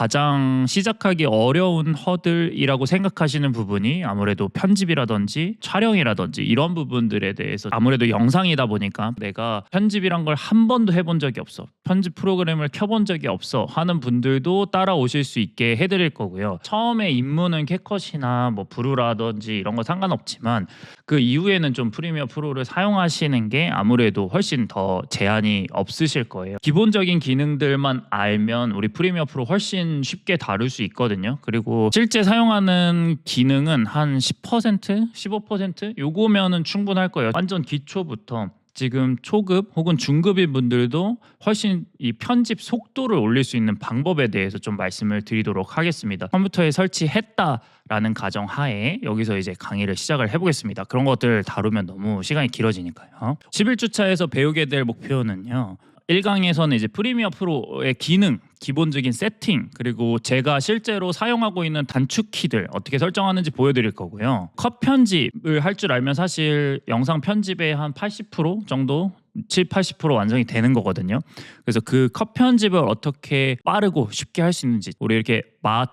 가장 시작하기 어려운 허들이라고 생각하시는 부분이 아무래도 편집이라든지 촬영이라든지 이런 부분들에 대해서, 아무래도 영상이다 보니까 내가 편집이란 걸 한 번도 해본 적이 없어, 편집 프로그램을 켜본 적이 없어 하는 분들도 따라오실 수 있게 해드릴 거고요. 처음에 입문은 캡컷이나 뭐 브루라든지 이런 거 상관없지만 그 이후에는 좀 프리미어 프로를 사용하시는 게 아무래도 훨씬 더 제한이 없으실 거예요. 기본적인 기능들만 알면 우리 프리미어 프로 훨씬 쉽게 다룰 수 있거든요. 그리고 실제 사용하는 기능은 한 10%, 15% 요거면은 충분할 거예요. 완전 기초부터 지금 초급 혹은 중급인 분들도 훨씬 이 편집 속도를 올릴 수 있는 방법에 대해서 좀 말씀을 드리도록 하겠습니다. 컴퓨터에 설치했다라는 가정 하에 여기서 이제 강의를 시작을 해보겠습니다. 그런 것들 다루면 너무 시간이 길어지니까요. 11주차에서 배우게 될 목표는요, 1강에서는 이제 프리미어 프로의 기능, 기본적인 세팅, 그리고 제가 실제로 사용하고 있는 단축 키들 어떻게 설정하는지 보여드릴 거고요. 컷 편집을 할 줄 알면 사실 영상 편집의 한 80% 정도, 7, 80% 완성이 되는 거거든요. 그래서 그 컷 편집을 어떻게 빠르고 쉽게 할 수 있는지, 우리 이렇게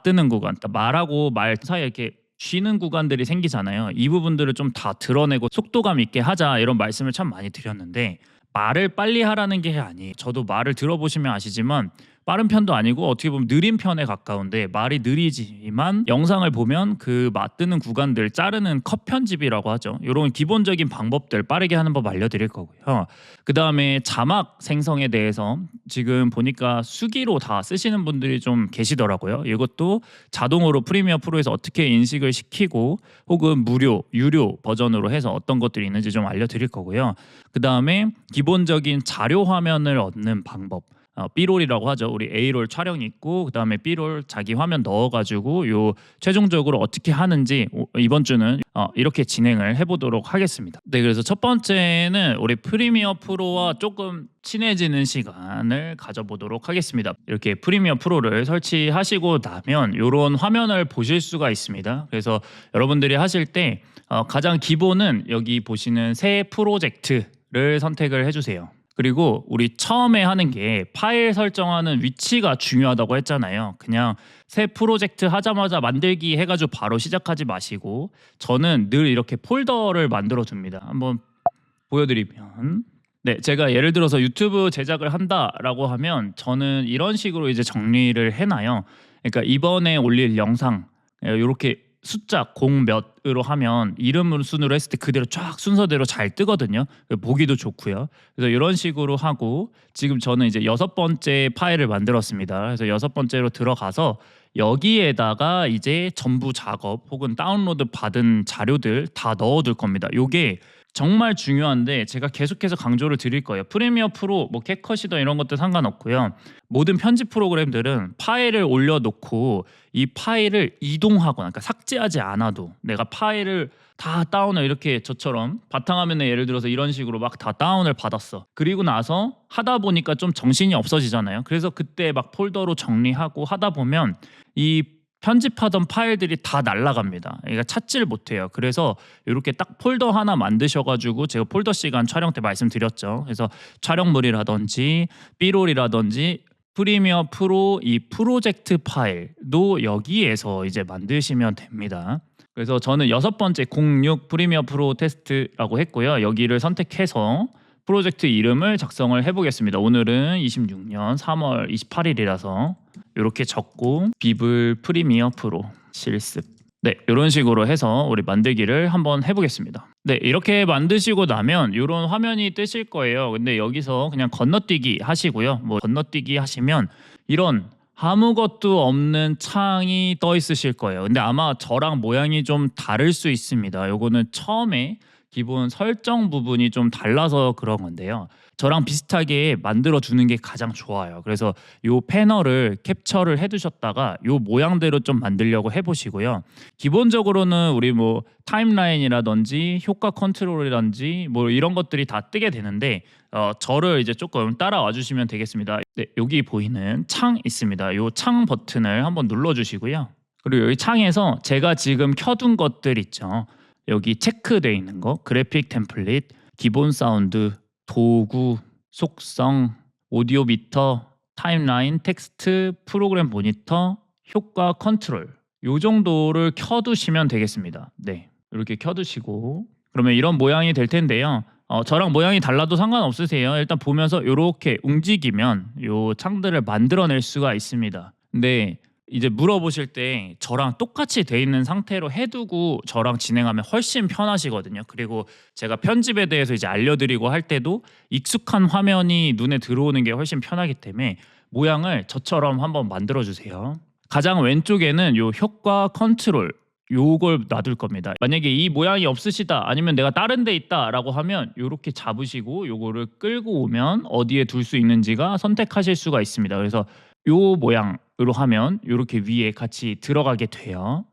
뜨는 구간, 말하고 말 사이에 이렇게 쉬는 구간들이 생기잖아요. 이 부분들을 좀 다 드러내고 속도감 있게 하자, 이런 말씀을 참 많이 드렸는데, 말을 빨리 하라는 게 아니에요. 저도 말을 들어보시면 아시지만 빠른 편도 아니고 어떻게 보면 느린 편에 가까운데, 말이 느리지만 영상을 보면 그 맞드는 구간들 자르는 컷 편집이라고 하죠. 이런 기본적인 방법들 빠르게 하는 법 알려드릴 거고요. 그 다음에 자막 생성에 대해서 지금 보니까 수기로 다 쓰시는 분들이 좀 계시더라고요. 이것도 자동으로 프리미어 프로에서 어떻게 인식을 시키고 혹은 무료, 유료 버전으로 해서 어떤 것들이 있는지 좀 알려드릴 거고요. 그 다음에 기본적인 자료 화면을 얻는 방법, B롤이라고 하죠. 우리 A롤 촬영 있고 그 다음에 B롤 자기 화면 넣어가지고 요 최종적으로 어떻게 하는지 이번 주는 이렇게 진행을 해보도록 하겠습니다. 네, 그래서 첫 번째는 우리 프리미어 프로와 조금 친해지는 시간을 가져보도록 하겠습니다. 이렇게 프리미어 프로를 설치하시고 나면 이런 화면을 보실 수가 있습니다. 그래서 여러분들이 하실 때 가장 기본은 여기 보시는 새 프로젝트를 선택을 해주세요. 그리고 우리 처음에 하는 게 파일 설정하는 위치가 중요하다고 했잖아요. 그냥 새 프로젝트 하자마자 만들기 해가지고 바로 시작하지 마시고, 저는 늘 이렇게 폴더를 만들어 둡니다. 한번 보여드리면, 네, 제가 예를 들어서 유튜브 제작을 한다라고 하면 저는 이런 식으로 이제 정리를 해놔요. 그러니까 이번에 올릴 영상 이렇게 숫자 0몇으로 하면 이름 순으로 했을 때 그대로 쫙 순서대로 잘 뜨거든요. 보기도 좋고요. 그래서 이런 식으로 하고, 지금 저는 이제 6번째 파일을 만들었습니다. 그래서 6번째로 들어가서 여기에다가 이제 전부 작업 혹은 다운로드 받은 자료들 다 넣어둘 겁니다. 요게 정말 중요한데 제가 계속해서 강조를 드릴 거예요. 프리미어 프로, 뭐 캡컷이든 이런 것들 상관없고요. 모든 편집 프로그램들은 파일을 올려놓고 이 파일을 이동하거나, 그러니까 삭제하지 않아도 내가 파일을 다 다운을, 이렇게 저처럼 바탕화면에 예를 들어서 이런 식으로 막 다 다운을 받았어. 그리고 나서 하다 보니까 좀 정신이 없어지잖아요. 그래서 그때 막 폴더로 정리하고 하다 보면 이 편집하던 파일들이 다 날아갑니다. 그러니까 찾지를 못해요. 그래서 이렇게 딱 폴더 하나 만드셔가지고, 제가 폴더 시간 촬영 때 말씀드렸죠. 그래서 촬영물이라든지 B롤이라든지 프리미어 프로 이 프로젝트 파일도 여기에서 이제 만드시면 됩니다. 그래서 저는 6번째 06 프리미어 프로 테스트라고 했고요. 여기를 선택해서 프로젝트 이름을 작성을 해보겠습니다. 오늘은 26년 3월 28일이라서 이렇게 적고 비블 프리미어 프로 실습, 네, 이런 식으로 해서 우리 만들기를 한번 해보겠습니다. 네, 이렇게 만드시고 나면 이런 화면이 뜨실 거예요. 근데 여기서 그냥 건너뛰기 하시고요. 뭐 건너뛰기 하시면 이런 아무것도 없는 창이 떠 있으실 거예요. 근데 아마 저랑 모양이 좀 다를 수 있습니다. 요거는 처음에 기본 설정 부분이 좀 달라서 그런 건데요. 저랑 비슷하게 만들어 주는 게 가장 좋아요. 그래서 요 패널을 캡처를 해두셨다가 요 모양대로 좀 만들려고 해보시고요. 기본적으로는 우리 뭐 타임라인이라든지 효과 컨트롤이라든지 뭐 이런 것들이 다 뜨게 되는데, 저를 이제 조금 따라와 주시면 되겠습니다. 네, 여기 보이는 창 있습니다. 요 창 버튼을 한번 눌러주시고요. 그리고 여기 창에서 제가 지금 켜둔 것들 있죠. 여기 체크되어 있는 거, 그래픽 템플릿, 기본 사운드, 도구, 속성, 오디오 미터, 타임라인, 텍스트, 프로그램 모니터, 효과 컨트롤 요 정도를 켜두시면 되겠습니다. 네, 이렇게 켜두시고 그러면 이런 모양이 될 텐데요. 저랑 모양이 달라도 상관없으세요. 일단 보면서 이렇게 움직이면 요 창들을 만들어낼 수가 있습니다. 근데 이제 물어보실 때 저랑 똑같이 돼 있는 상태로 해두고 저랑 진행하면 훨씬 편하시거든요. 그리고 제가 편집에 대해서 이제 알려드리고 할 때도 익숙한 화면이 눈에 들어오는 게 훨씬 편하기 때문에 모양을 저처럼 한번 만들어 주세요. 가장 왼쪽에는 요 효과 컨트롤 요걸 놔둘 겁니다. 만약에 이 모양이 없으시다 아니면 내가 다른 데 있다라고 하면 요렇게 잡으시고 요거를 끌고 오면 어디에 둘 수 있는지가 선택하실 수가 있습니다. 그래서 요 모양으로 하면 요렇게 위에 같이 들어가게 돼요.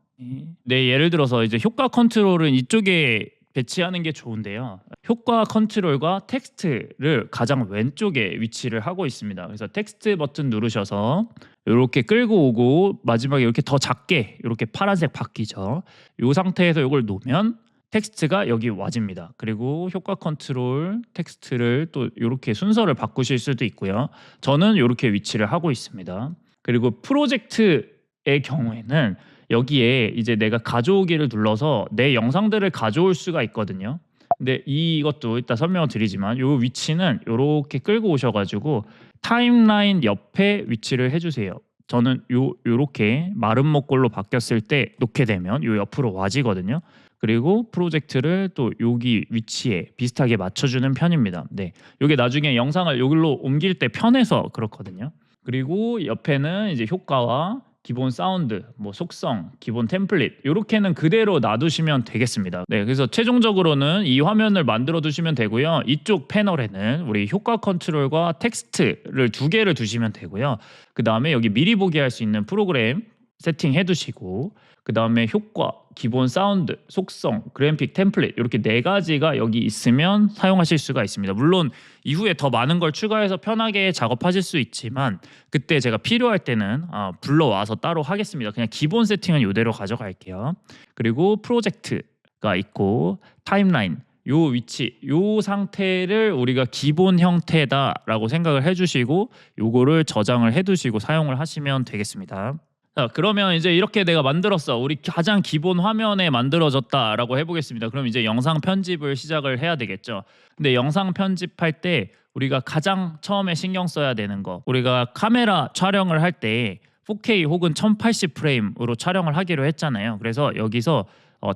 네, 예를 들어서 이제 효과 컨트롤은 이쪽에 배치하는 게 좋은데요. 효과 컨트롤과 텍스트를 가장 왼쪽에 위치를 하고 있습니다. 그래서 텍스트 버튼 누르셔서 이렇게 끌고 오고 마지막에 이렇게 더 작게 이렇게 파란색 바뀌죠. 이 상태에서 이걸 놓으면 텍스트가 여기 와집니다. 그리고 효과 컨트롤 텍스트를 또 이렇게 순서를 바꾸실 수도 있고요. 저는 이렇게 위치를 하고 있습니다. 그리고 프로젝트의 경우에는 여기에 이제 내가 가져오기를 눌러서 내 영상들을 가져올 수가 있거든요. 근데 이것도 이따 설명을 드리지만 이 위치는 이렇게 끌고 오셔가지고 타임라인 옆에 위치를 해주세요. 저는 요렇게 마른 목골로 바뀌었을 때 놓게 되면 요 옆으로 와지거든요. 그리고 프로젝트를 또 여기 위치에 비슷하게 맞춰주는 편입니다. 네, 요게 나중에 영상을 여기로 옮길 때 편해서 그렇거든요. 그리고 옆에는 이제 효과와 기본 사운드, 뭐 속성, 기본 템플릿 이렇게는 그대로 놔두시면 되겠습니다. 네, 그래서 최종적으로는 이 화면을 만들어 두시면 되고요. 이쪽 패널에는 우리 효과 컨트롤과 텍스트를 두 개를 두시면 되고요. 그 다음에 여기 미리 보기 할 수 있는 프로그램 세팅해 두시고 그 다음에 효과, 기본 사운드, 속성, 그래픽 템플릿 이렇게 네 가지가 여기 있으면 사용하실 수가 있습니다. 물론 이후에 더 많은 걸 추가해서 편하게 작업하실 수 있지만 그때 제가 필요할 때는 불러와서 따로 하겠습니다. 그냥 기본 세팅은 이대로 가져갈게요. 그리고 프로젝트가 있고 타임라인 요 위치, 요 상태를 우리가 기본 형태다라고 생각을 해주시고 요거를 저장을 해두시고 사용을 하시면 되겠습니다. 자, 그러면 이제 이렇게 내가 만들었어. 우리 가장 기본 화면에 만들어졌다라고 해보겠습니다. 그럼 이제 영상 편집을 시작을 해야 되겠죠. 근데 영상 편집할 때 우리가 가장 처음에 신경 써야 되는 거, 우리가 카메라 촬영을 할 때 4K 혹은 1080프레임으로 촬영을 하기로 했잖아요. 그래서 여기서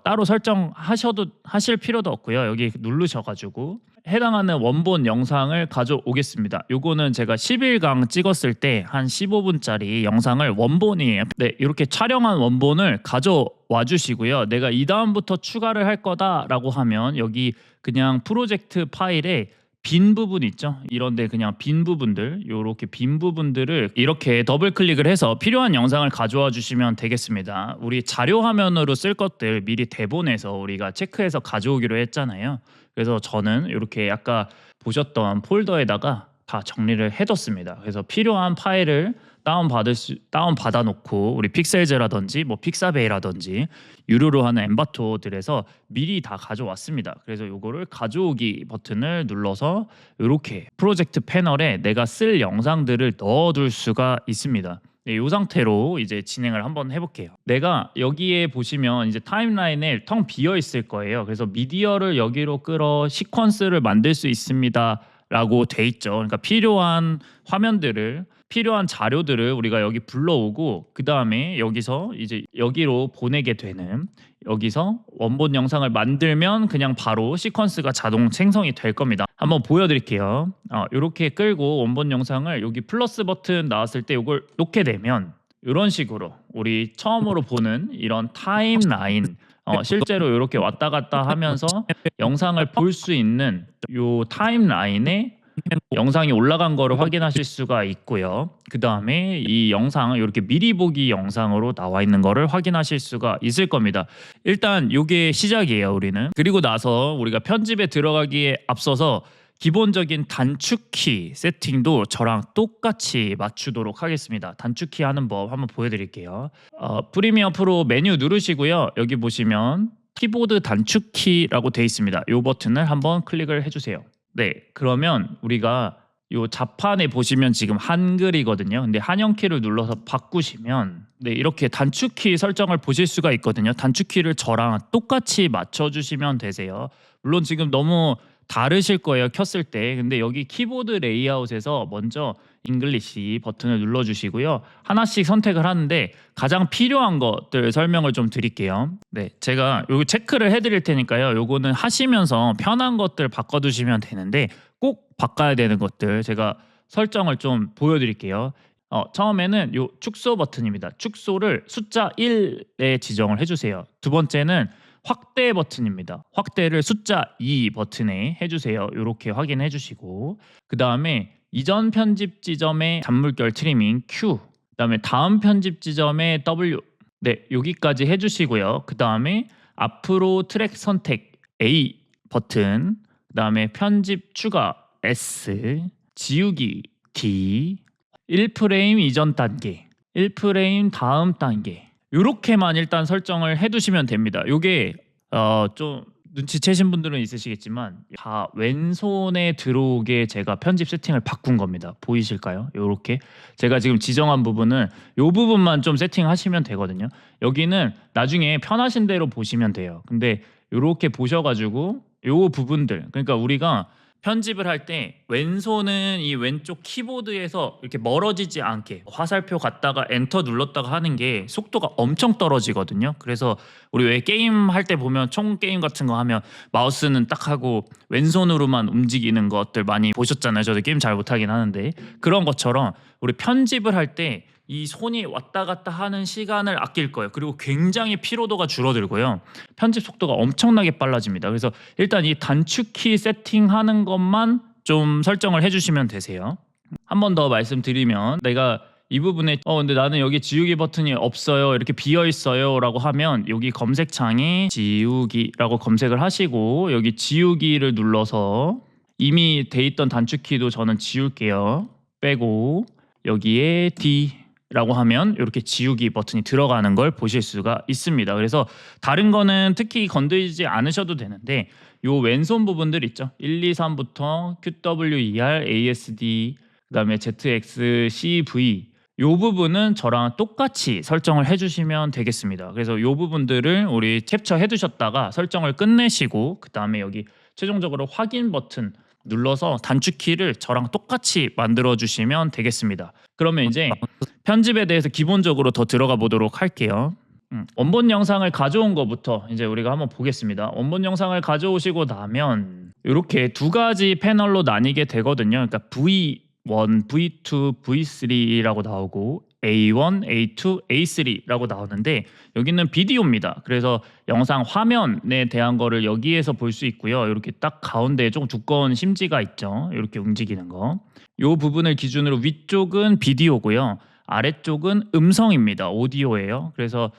따로 하실 필요도 없고요. 여기 누르셔가지고 해당하는 원본 영상을 가져오겠습니다. 요거는 제가 11강 찍었을 때 한 15분짜리 영상을 원본이에요. 네, 이렇게 촬영한 원본을 가져와 주시고요. 내가 이 다음부터 추가를 할 거다라고 하면 여기 그냥 프로젝트 파일에 빈 부분 있죠? 이런데 그냥 빈 부분들, 요렇게 빈 부분들을 이렇게 더블 클릭을 해서 필요한 영상을 가져와 주시면 되겠습니다. 우리 자료 화면으로 쓸 것들 미리 대본에서 우리가 체크해서 가져오기로 했잖아요. 그래서 저는 이렇게 아까 보셨던 폴더에다가 다 정리를 해뒀습니다. 그래서 필요한 파일을 다운 받아 놓고 우리 픽셀즈라든지 뭐 픽사베이라든지 유료로 하는 엠바토들에서 미리 다 가져왔습니다. 그래서 요거를 가져오기 버튼을 눌러서 이렇게 프로젝트 패널에 내가 쓸 영상들을 넣어둘 수가 있습니다. 네, 이 상태로 이제 진행을 한번 해볼게요. 내가 여기에 보시면 이제 타임라인에 텅 비어 있을 거예요. 그래서 미디어를 여기로 끌어 시퀀스를 만들 수 있습니다 라고 돼 있죠. 그러니까 필요한 화면들을 필요한 자료들을 우리가 여기 불러오고 그 다음에 여기서 이제 여기로 보내게 되는, 여기서 원본 영상을 만들면 그냥 바로 시퀀스가 자동 생성이 될 겁니다. 한번 보여드릴게요. 이렇게 끌고 원본 영상을 여기 플러스 버튼 나왔을 때 이걸 놓게 되면 이런 식으로 우리 처음으로 보는 이런 타임라인, 실제로 이렇게 왔다 갔다 하면서 영상을 볼 수 있는 요 타임라인에 영상이 올라간 거를 확인하실 수가 있고요. 그 다음에 이 영상을 이렇게 미리 보기 영상으로 나와 있는 거를 확인하실 수가 있을 겁니다. 일단 이게 시작이에요, 우리는. 그리고 나서 우리가 편집에 들어가기에 앞서서 기본적인 단축키 세팅도 저랑 똑같이 맞추도록 하겠습니다. 단축키 하는 법 한번 보여드릴게요. 프리미어 프로 메뉴 누르시고요. 여기 보시면 키보드 단축키라고 되어 있습니다. 이 버튼을 한번 클릭을 해주세요. 네, 그러면 우리가 요 자판에 보시면 지금 한글이거든요. 근데 한영키를 눌러서 바꾸시면 네, 이렇게 단축키 설정을 보실 수가 있거든요. 단축키를 저랑 똑같이 맞춰주시면 되세요. 물론 지금 너무 다르실 거예요, 켰을 때. 근데 여기 키보드 레이아웃에서 먼저 잉글리시 버튼을 눌러주시고요. 하나씩 선택을 하는데 가장 필요한 것들 설명을 좀 드릴게요. 네, 제가 요거 체크를 해드릴 테니까요. 요거는 하시면서 편한 것들 바꿔두시면 되는데 꼭 바꿔야 되는 것들 제가 설정을 좀 보여드릴게요. 처음에는 요 축소 버튼입니다. 축소를 숫자 1에 지정을 해주세요. 두 번째는 확대 버튼입니다. 확대를 숫자 2 버튼에 해주세요. 이렇게 확인해 주시고 그 다음에 이전 편집 지점의 잔물결 트리밍 Q, 그 다음에 다음 편집 지점의 W, 네 여기까지 해주시고요. 그 다음에 앞으로 트랙 선택 A 버튼, 그 다음에 편집 추가 S, 지우기 D, 1프레임 이전 단계, 1프레임 다음 단계 요렇게만 일단 설정을 해두시면 됩니다. 요게 좀 눈치채신 분들은 있으시겠지만 다 왼손에 들어오게 제가 편집 세팅을 바꾼 겁니다. 보이실까요? 요렇게 제가 지금 지정한 부분은 요 부분만 좀 세팅하시면 되거든요. 여기는 나중에 편하신 대로 보시면 돼요. 근데 요렇게 보셔가지고 요 부분들, 그러니까 우리가 편집을 할 때 왼손은 이 왼쪽 키보드에서 이렇게 멀어지지 않게 화살표 갔다가 엔터 눌렀다가 하는 게 속도가 엄청 떨어지거든요. 그래서 우리 왜 게임 할 때 보면 총 게임 같은 거 하면 마우스는 딱 하고 왼손으로만 움직이는 것들 많이 보셨잖아요. 저도 게임 잘 못하긴 하는데 그런 것처럼 우리 편집을 할 때 이 손이 왔다 갔다 하는 시간을 아낄 거예요. 그리고 굉장히 피로도가 줄어들고요. 편집 속도가 엄청나게 빨라집니다. 그래서 일단 이 단축키 세팅하는 것만 좀 설정을 해주시면 되세요. 한 번 더 말씀드리면 내가 이 부분에 근데 나는 여기 지우기 버튼이 없어요, 이렇게 비어 있어요 라고 하면 여기 검색창에 지우기라고 검색을 하시고 여기 지우기를 눌러서 이미 돼 있던 단축키도 저는 지울게요. 빼고 여기에 D 라고 하면 이렇게 지우기 버튼이 들어가는 걸 보실 수가 있습니다. 그래서 다른 거는 특히 건드리지 않으셔도 되는데 요 왼손 부분들 있죠. 1, 2, 3부터 QWER, ASD, 그다음에 ZXCV 요 부분은 저랑 똑같이 설정을 해주시면 되겠습니다. 그래서 요 부분들을 우리 캡처해 두셨다가 설정을 끝내시고 그 다음에 여기 최종적으로 확인 버튼 눌러서 단축키를 저랑 똑같이 만들어 주시면 되겠습니다. 그러면 이제 편집에 대해서 기본적으로 더 들어가 보도록 할게요. 원본 영상을 가져온 것부터 이제 우리가 한번 보겠습니다. 원본 영상을 가져오시고 나면 이렇게 두 가지 패널로 나뉘게 되거든요. 그러니까 V1, V2, V3라고 나오고 A1, A2, A3라고 나오는데 여기는 비디오입니다. 그래서 영상 화면에 대한 거를 여기에서 볼 수 있고요. 이렇게 딱 가운데에 조금 두꺼운 심지가 있죠. 이렇게 움직이는 거. 이 부분을 기준으로 위쪽은 비디오고요. 아래쪽은 음성입니다. 오디오예요. 그래서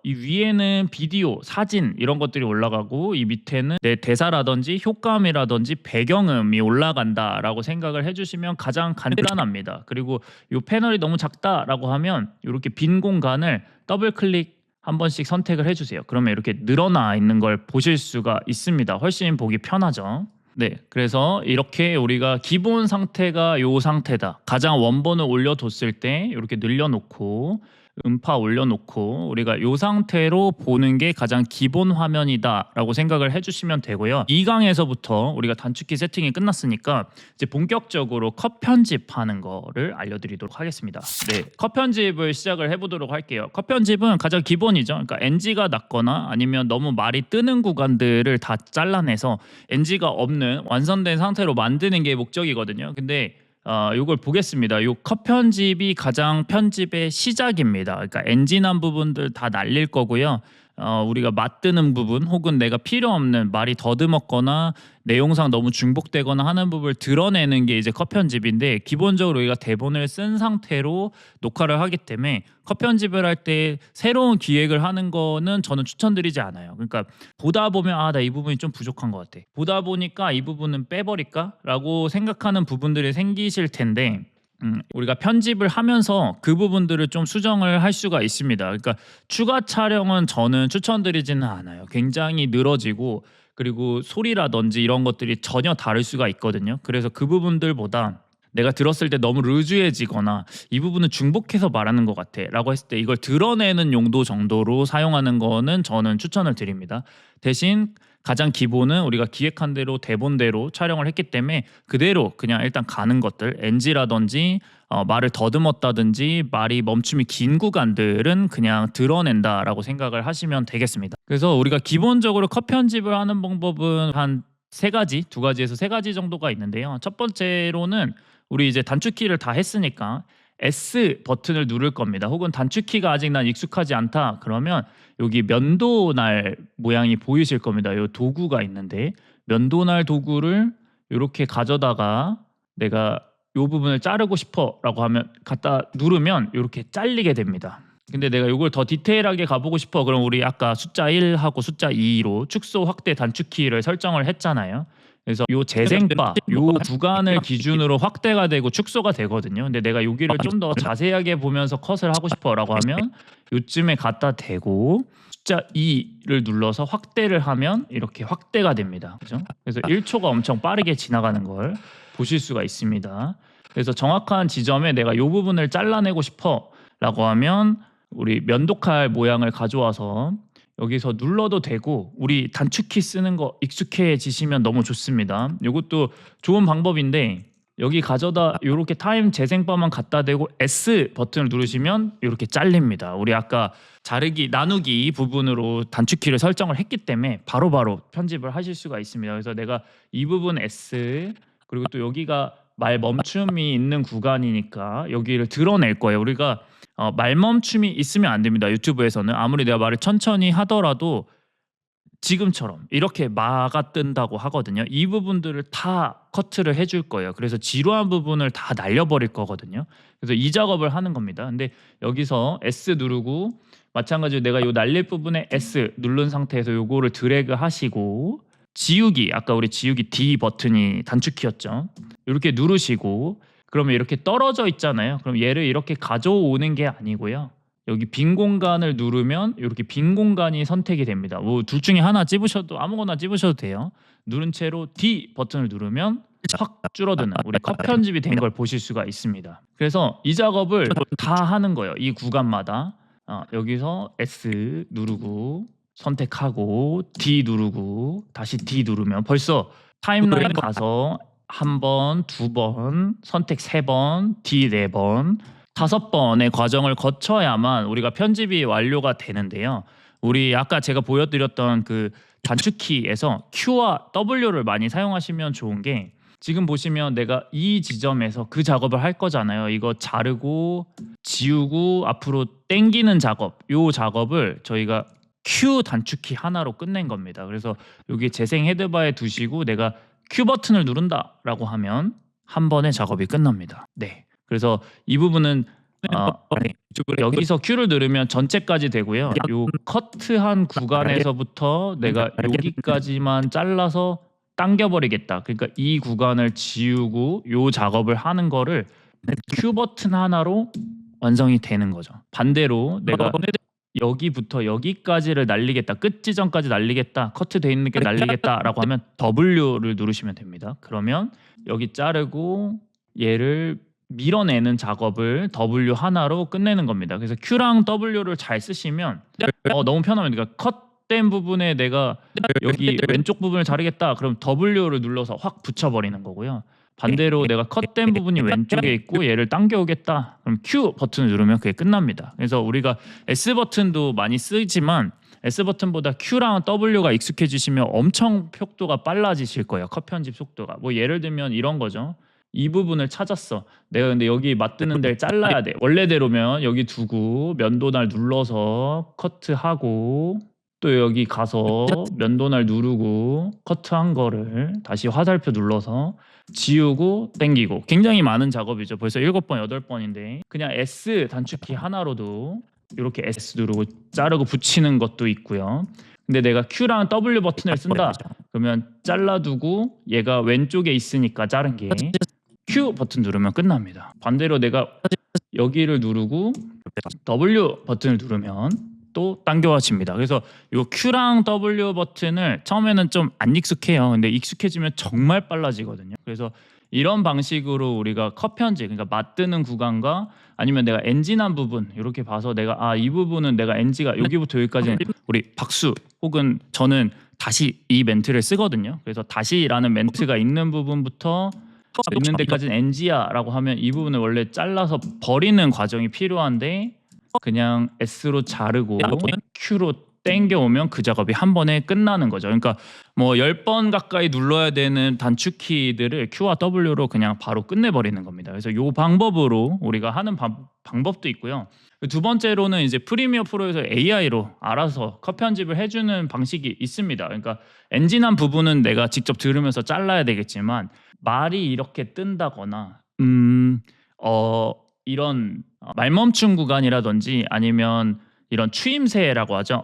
이 위에는 비디오, 사진 이런 것들이 올라가고 이 밑에는 내 대사라든지 효과음이라든지 배경음이 올라간다라고 생각을 해주시면 가장 간단합니다. 그리고 이 패널이 너무 작다라고 하면 이렇게 빈 공간을 더블 클릭 한 번씩 선택을 해주세요. 그러면 이렇게 늘어나 있는 걸 보실 수가 있습니다. 훨씬 보기 편하죠. 네, 그래서 이렇게 우리가 기본 상태가 요 상태다. 가장 원본을 올려뒀을 때 이렇게 늘려놓고 음파 올려놓고 우리가 요 상태로 보는 게 가장 기본 화면이다 라고 생각을 해주시면 되고요. 2강에서부터 우리가 단축키 세팅이 끝났으니까 이제 본격적으로 컷 편집하는 거를 알려드리도록 하겠습니다. 네, 컷 편집을 시작을 해보도록 할게요. 컷 편집은 가장 기본이죠. 그러니까 NG가 낮거나 아니면 너무 말이 뜨는 구간들을 다 잘라내서 NG가 없는 완성된 상태로 만드는 게 목적이거든요. 근데 이걸 보겠습니다. 요 컷 편집이 가장 편집의 시작입니다. 그러니까 엔진한 부분들 다 날릴 거고요. 우리가 맞드는 부분 혹은 내가 필요 없는 말이 더듬었거나 내용상 너무 중복되거나 하는 부분을 드러내는 게 이제 컷 편집인데 기본적으로 우리가 대본을 쓴 상태로 녹화를 하기 때문에 컷 편집을 할 때 새로운 기획을 하는 거는 저는 추천드리지 않아요. 그러니까 보다 보면 나 이 부분이 좀 부족한 것 같아. 보다 보니까 이 부분은 빼버릴까? 라고 생각하는 부분들이 생기실 텐데 우리가 편집을 하면서 그 부분들을 좀 수정을 할 수가 있습니다. 그러니까 추가 촬영은 저는 추천드리지는 않아요. 굉장히 늘어지고 그리고 소리라든지 이런 것들이 전혀 다를 수가 있거든요. 그래서 그 부분들보다 내가 들었을 때 너무 루즈해지거나 이 부분은 중복해서 말하는 것 같아 라고 했을 때 이걸 드러내는 용도 정도로 사용하는 거는 저는 추천을 드립니다. 대신 가장 기본은 우리가 기획한 대로 대본대로 촬영을 했기 때문에 그대로 그냥 일단 가는 것들, NG라든지 말을 더듬었다든지 말이 멈춤이 긴 구간들은 그냥 드러낸다라고 생각을 하시면 되겠습니다. 그래서 우리가 기본적으로 컷 편집을 하는 방법은 한 세 가지, 두 가지에서 세 가지 정도가 있는데요. 첫 번째로는 우리 이제 단축키를 다 했으니까 S 버튼을 누를 겁니다. 혹은 단축키가 아직 난 익숙하지 않다 그러면 여기 면도날 모양이 보이실 겁니다. 이 도구가 있는데 면도날 도구를 이렇게 가져다가 내가 이 부분을 자르고 싶어 라고 하면 갖다 누르면 이렇게 잘리게 됩니다. 근데 내가 이걸 더 디테일하게 가보고 싶어 그럼 우리 아까 숫자 1하고 숫자 2로 축소 확대 단축키를 설정을 했잖아요. 그래서 요 재생바 요 구간을 기준으로 확대가 되고 축소가 되거든요. 근데 내가 여기를 좀 더 자세하게 보면서 컷을 하고 싶어라고 하면 요쯤에 갖다 대고 숫자 2를 눌러서 확대를 하면 이렇게 확대가 됩니다. 그죠? 그래서 1초가 엄청 빠르게 지나가는 걸 보실 수가 있습니다. 그래서 정확한 지점에 내가 이 부분을 잘라내고 싶어라고 하면 우리 면도칼 모양을 가져와서 여기서 눌러도 되고 우리 단축키 쓰는 거 익숙해지시면 너무 좋습니다. 이것도 좋은 방법인데 여기 가져다 이렇게 타임 재생바만 갖다 대고 S 버튼을 누르시면 이렇게 잘립니다. 우리 아까 자르기 나누기 부분으로 단축키를 설정을 했기 때문에 바로바로 편집을 하실 수가 있습니다. 그래서 내가 이 부분 S 그리고 또 여기가 말 멈춤이 있는 구간이니까 여기를 드러낼 거예요. 우리가 말 멈춤이 있으면 안 됩니다. 유튜브에서는 아무리 내가 말을 천천히 하더라도 지금처럼 이렇게 마가 뜬다고 하거든요. 이 부분들을 다 커트를 해줄 거예요. 그래서 지루한 부분을 다 날려버릴 거거든요. 그래서 이 작업을 하는 겁니다. 근데 여기서 S 누르고 마찬가지로 내가 요 날릴 부분에 S 누른 상태에서 요거를 드래그 하시고 지우기 아까 우리 지우기 D 버튼이 단축키였죠. 이렇게 누르시고 그러면 이렇게 떨어져 있잖아요. 그럼 얘를 이렇게 가져오는 게 아니고요. 여기 빈 공간을 누르면 이렇게 빈 공간이 선택이 됩니다. 뭐 둘 중에 하나 찝으셔도 아무거나 찝으셔도 돼요. 누른 채로 D 버튼을 누르면 확 줄어드는 우리 컷 편집이 된 걸 보실 수가 있습니다. 그래서 이 작업을 다 하는 거예요. 이 구간마다 여기서 S 누르고 선택하고 D 누르고 다시 D 누르면 벌써 타임라인 가서 한 번, 두 번, 선택 세 번, D 네 번, 5번의 과정을 거쳐야만 우리가 편집이 완료가 되는데요. 우리 아까 제가 보여드렸던 그 단축키에서 Q와 W를 많이 사용하시면 좋은 게 지금 보시면 내가 이 지점에서 그 작업을 할 거잖아요. 이거 자르고 지우고 앞으로 당기는 작업, 요 작업을 저희가 Q 단축키 하나로 끝낸 겁니다. 그래서 여기 재생 헤드바에 두시고 내가 Q 버튼을 누른다라고 하면 한 번의 작업이 끝납니다. 네. 그래서 이 부분은 여기서 Q를 누르면 전체까지 되고요. 요 커트한 구간에서부터 내가 여기까지만 잘라서 당겨버리겠다. 그러니까 이 구간을 지우고 요 작업을 하는 거를 Q 버튼 하나로 완성이 되는 거죠. 반대로 내가 여기부터 여기까지를 날리겠다. 끝 지점까지 날리겠다. 커트돼 있는 게 날리겠다라고 하면 W를 누르시면 됩니다. 그러면 여기 자르고 얘를 밀어내는 작업을 W 하나로 끝내는 겁니다. 그래서 Q랑 W를 잘 쓰시면 너무 편합니다. 그러니까 컷된 부분에 내가 여기 왼쪽 부분을 자르겠다. 그럼 W를 눌러서 확 붙여버리는 거고요. 반대로 내가 컷된 부분이 왼쪽에 있고 얘를 당겨오겠다. 그럼 Q 버튼을 누르면 그게 끝납니다. 그래서 우리가 S 버튼도 많이 쓰지만 S 버튼보다 Q랑 W가 익숙해지시면 엄청 속도가 빨라지실 거예요. 컷 편집 속도가. 뭐 예를 들면 이런 거죠. 이 부분을 찾았어. 내가 근데 여기 맞드는 데를 잘라야 돼. 원래대로면 여기 두고 면도날 눌러서 커트하고 또 여기 가서 면도날 누르고 커트한 거를 다시 화살표 눌러서 지우고 땡기고 굉장히 많은 작업이죠. 벌써 7번, 8번인데 그냥 S 단축키 하나로도 이렇게 S 누르고 자르고 붙이는 것도 있고요. 근데 내가 Q랑 W 버튼을 쓴다. 그러면 잘라두고 얘가 왼쪽에 있으니까 자른 게 Q 버튼 누르면 끝납니다. 반대로 내가 여기를 누르고 W 버튼을 누르면 또 당겨집니다. 그래서 이 Q랑 W 버튼을 처음에는 좀 안 익숙해요. 근데 익숙해지면 정말 빨라지거든요. 그래서 이런 방식으로 우리가 컷 편집, 그러니까 맞드는 구간과 아니면 내가 엔진한 부분 이렇게 봐서 내가 이 부분은 내가 NG가 여기부터 여기까지는 우리 박수 혹은 저는 다시 이 멘트를 쓰거든요. 그래서 다시라는 멘트가 있는 부분부터 있는 데까지는 NG야라고 하면 이 부분을 원래 잘라서 버리는 과정이 필요한데 그냥 S로 자르고 Q로 땡겨 오면 그 작업이 한 번에 끝나는 거죠. 그러니까 뭐 10번 가까이 눌러야 되는 단축키들을 Q와 W로 그냥 바로 끝내버리는 겁니다. 그래서 이 방법으로 우리가 하는 방법도 있고요. 두 번째로는 이제 프리미어 프로에서 AI로 알아서 컷 편집을 해주는 방식이 있습니다. 그러니까 엔진한 부분은 내가 직접 들으면서 잘라야 되겠지만 말이 이렇게 뜬다거나 이런 말멈춤 구간이라든지 아니면 이런 추임새라고 하죠.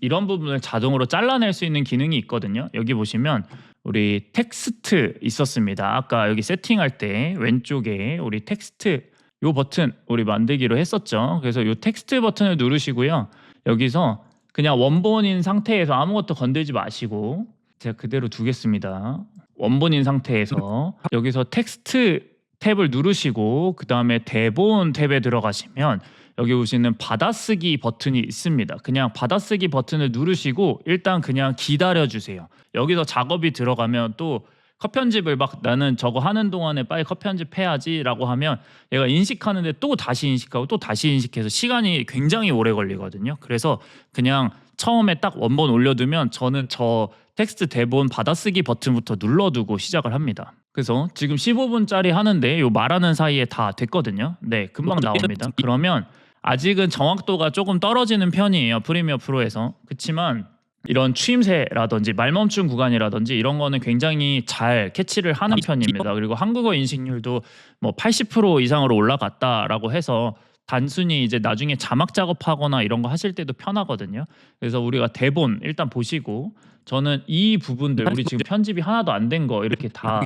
이런 부분을 자동으로 잘라낼 수 있는 기능이 있거든요. 여기 보시면 우리 텍스트 있었습니다. 아까 여기 세팅할 때 왼쪽에 우리 텍스트 요 버튼 우리 만들기로 했었죠. 그래서 요 텍스트 버튼을 누르시고요. 여기서 그냥 원본인 상태에서 아무것도 건들지 마시고 제가 그대로 두겠습니다. 원본인 상태에서 여기서 텍스트 탭을 누르시고 그 다음에 대본 탭에 들어가시면 여기 보시는 받아쓰기 버튼이 있습니다. 그냥 받아쓰기 버튼을 누르시고 일단 그냥 기다려주세요. 여기서 작업이 들어가면 또 컷 편집을 막 나는 저거 하는 동안에 빨리 컷 편집해야지 라고 하면 얘가 인식하는데 또 다시 인식하고 또 다시 인식해서 시간이 굉장히 오래 걸리거든요. 그래서 그냥 처음에 딱 원본 올려두면 저는 저 텍스트 대본 받아쓰기 버튼부터 눌러두고 시작을 합니다. 그래서 지금 15분짜리 하는데 요 말하는 사이에 다 됐거든요. 네, 금방 나옵니다. 그러면 아직은 정확도가 조금 떨어지는 편이에요. 프리미어 프로에서. 그렇지만 이런 추임새라든지 말멈춤 구간이라든지 이런 거는 굉장히 잘 캐치를 하는 편입니다. 그리고 한국어 인식률도 뭐 80% 이상으로 올라갔다라고 해서 단순히 이제 나중에 자막 작업하거나 이런 거 하실 때도 편하거든요. 그래서 우리가 대본 일단 보시고 저는 이 부분들 우리 지금 편집이 하나도 안 된 거 이렇게 다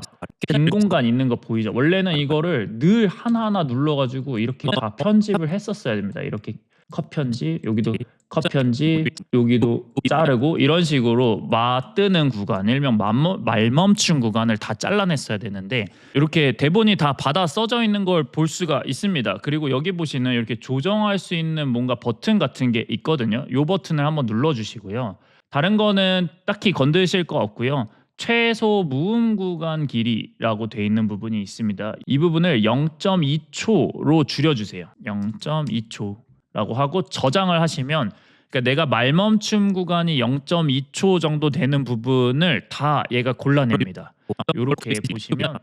빈 공간 있는 거 보이죠? 원래는 이거를 늘 하나하나 눌러가지고 이렇게 다 편집을 했었어야 됩니다. 이렇게 컷 편집, 여기도 컷 편집, 여기도 자르고 이런 식으로 맞뜨는 구간, 일명 말멈춤 구간을 다 잘라냈어야 되는데 이렇게 대본이 다 받아 써져 있는 걸 볼 수가 있습니다. 그리고 여기 보시는 이렇게 조정할 수 있는 뭔가 버튼 같은 게 있거든요. 이 버튼을 한번 눌러주시고요. 다른 거는 딱히 건드실 거 없고요. 최소 무음 구간 길이라고 돼 있는 부분이 있습니다. 이 부분을 0.2초로 줄여주세요. 0.2초라고 하고 저장을 하시면 그러니까 내가 말멈춤 구간이 0.2초 정도 되는 부분을 다 얘가 골라냅니다. 이렇게 보시면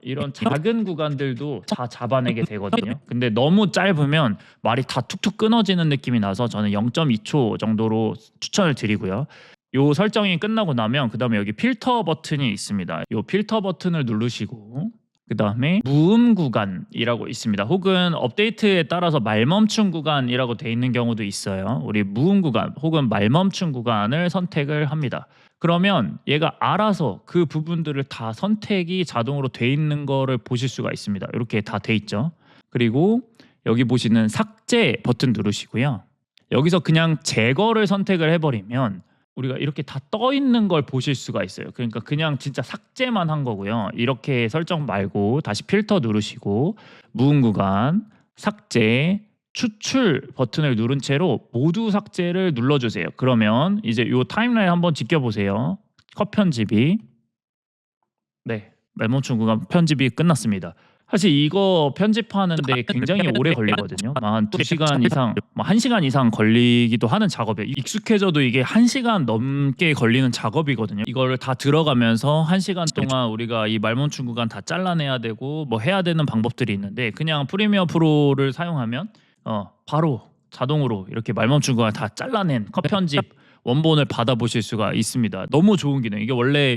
이런 작은 구간들도 다 잡아내게 되거든요. 근데 너무 짧으면 말이 다 툭툭 끊어지는 느낌이 나서 저는 0.2초 정도로 추천을 드리고요. 요 설정이 끝나고 나면 그 다음에 여기 필터 버튼이 있습니다. 요 필터 버튼을 누르시고 그 다음에 무음 구간이라고 있습니다. 혹은 업데이트에 따라서 말멈춤 구간이라고 돼 있는 경우도 있어요. 우리 무음 구간 혹은 말멈춤 구간을 선택을 합니다. 그러면 얘가 알아서 그 부분들을 다 선택이 자동으로 돼 있는 거를 보실 수가 있습니다. 이렇게 다 돼 있죠. 그리고 여기 보시는 삭제 버튼 누르시고요. 여기서 그냥 제거를 선택을 해버리면 우리가 이렇게 다 떠 있는 걸 보실 수가 있어요. 그러니까 그냥 진짜 삭제만 한 거고요. 이렇게 설정 말고 다시 필터 누르시고 무음 구간, 삭제, 추출 버튼을 누른 채로 모두 삭제를 눌러주세요. 그러면 이제 요 타임라인 한번 지켜보세요. 컷 편집이 말멈춤 구간 편집이 끝났습니다. 사실 이거 편집하는데 굉장히 오래 걸리거든요. 한 2시간 이상, 1시간 이상 걸리기도 하는 작업에 익숙해져도 이게 1시간 넘게 걸리는 작업이거든요. 이거를 다 들어가면서 1시간 동안 우리가 이 말멈춤 구간 다 잘라내야 되고 뭐 해야 되는 방법들이 있는데 그냥 프리미어 프로를 사용하면 바로 자동으로 이렇게 말멈춤 구간 다 잘라낸 컷 편집 원본을 받아보실 수가 있습니다. 너무 좋은 기능. 이게 원래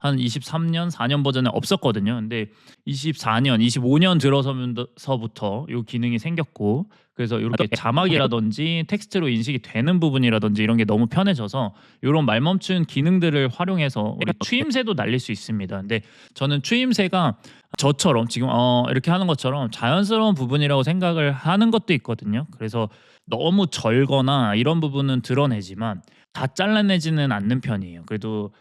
한 23년, 4년 버전에 없었거든요. 근데 24년, 25년 들어서부터 이 기능이 생겼고 그래서 이렇게 자막이라든지 텍스트로 인식이 되는 부분이라든지 이런 게 너무 편해져서 이런 말멈춘 기능들을 활용해서 우리 추임새도 날릴 수 있습니다. 근데 저는 추임새가 저처럼 지금 이렇게 하는 것처럼 자연스러운 부분이라고 생각을 하는 것도 있거든요. 그래서 너무 절거나 이런 부분은 드러내지만 다 잘라내지는 않는 편이에요. 그래도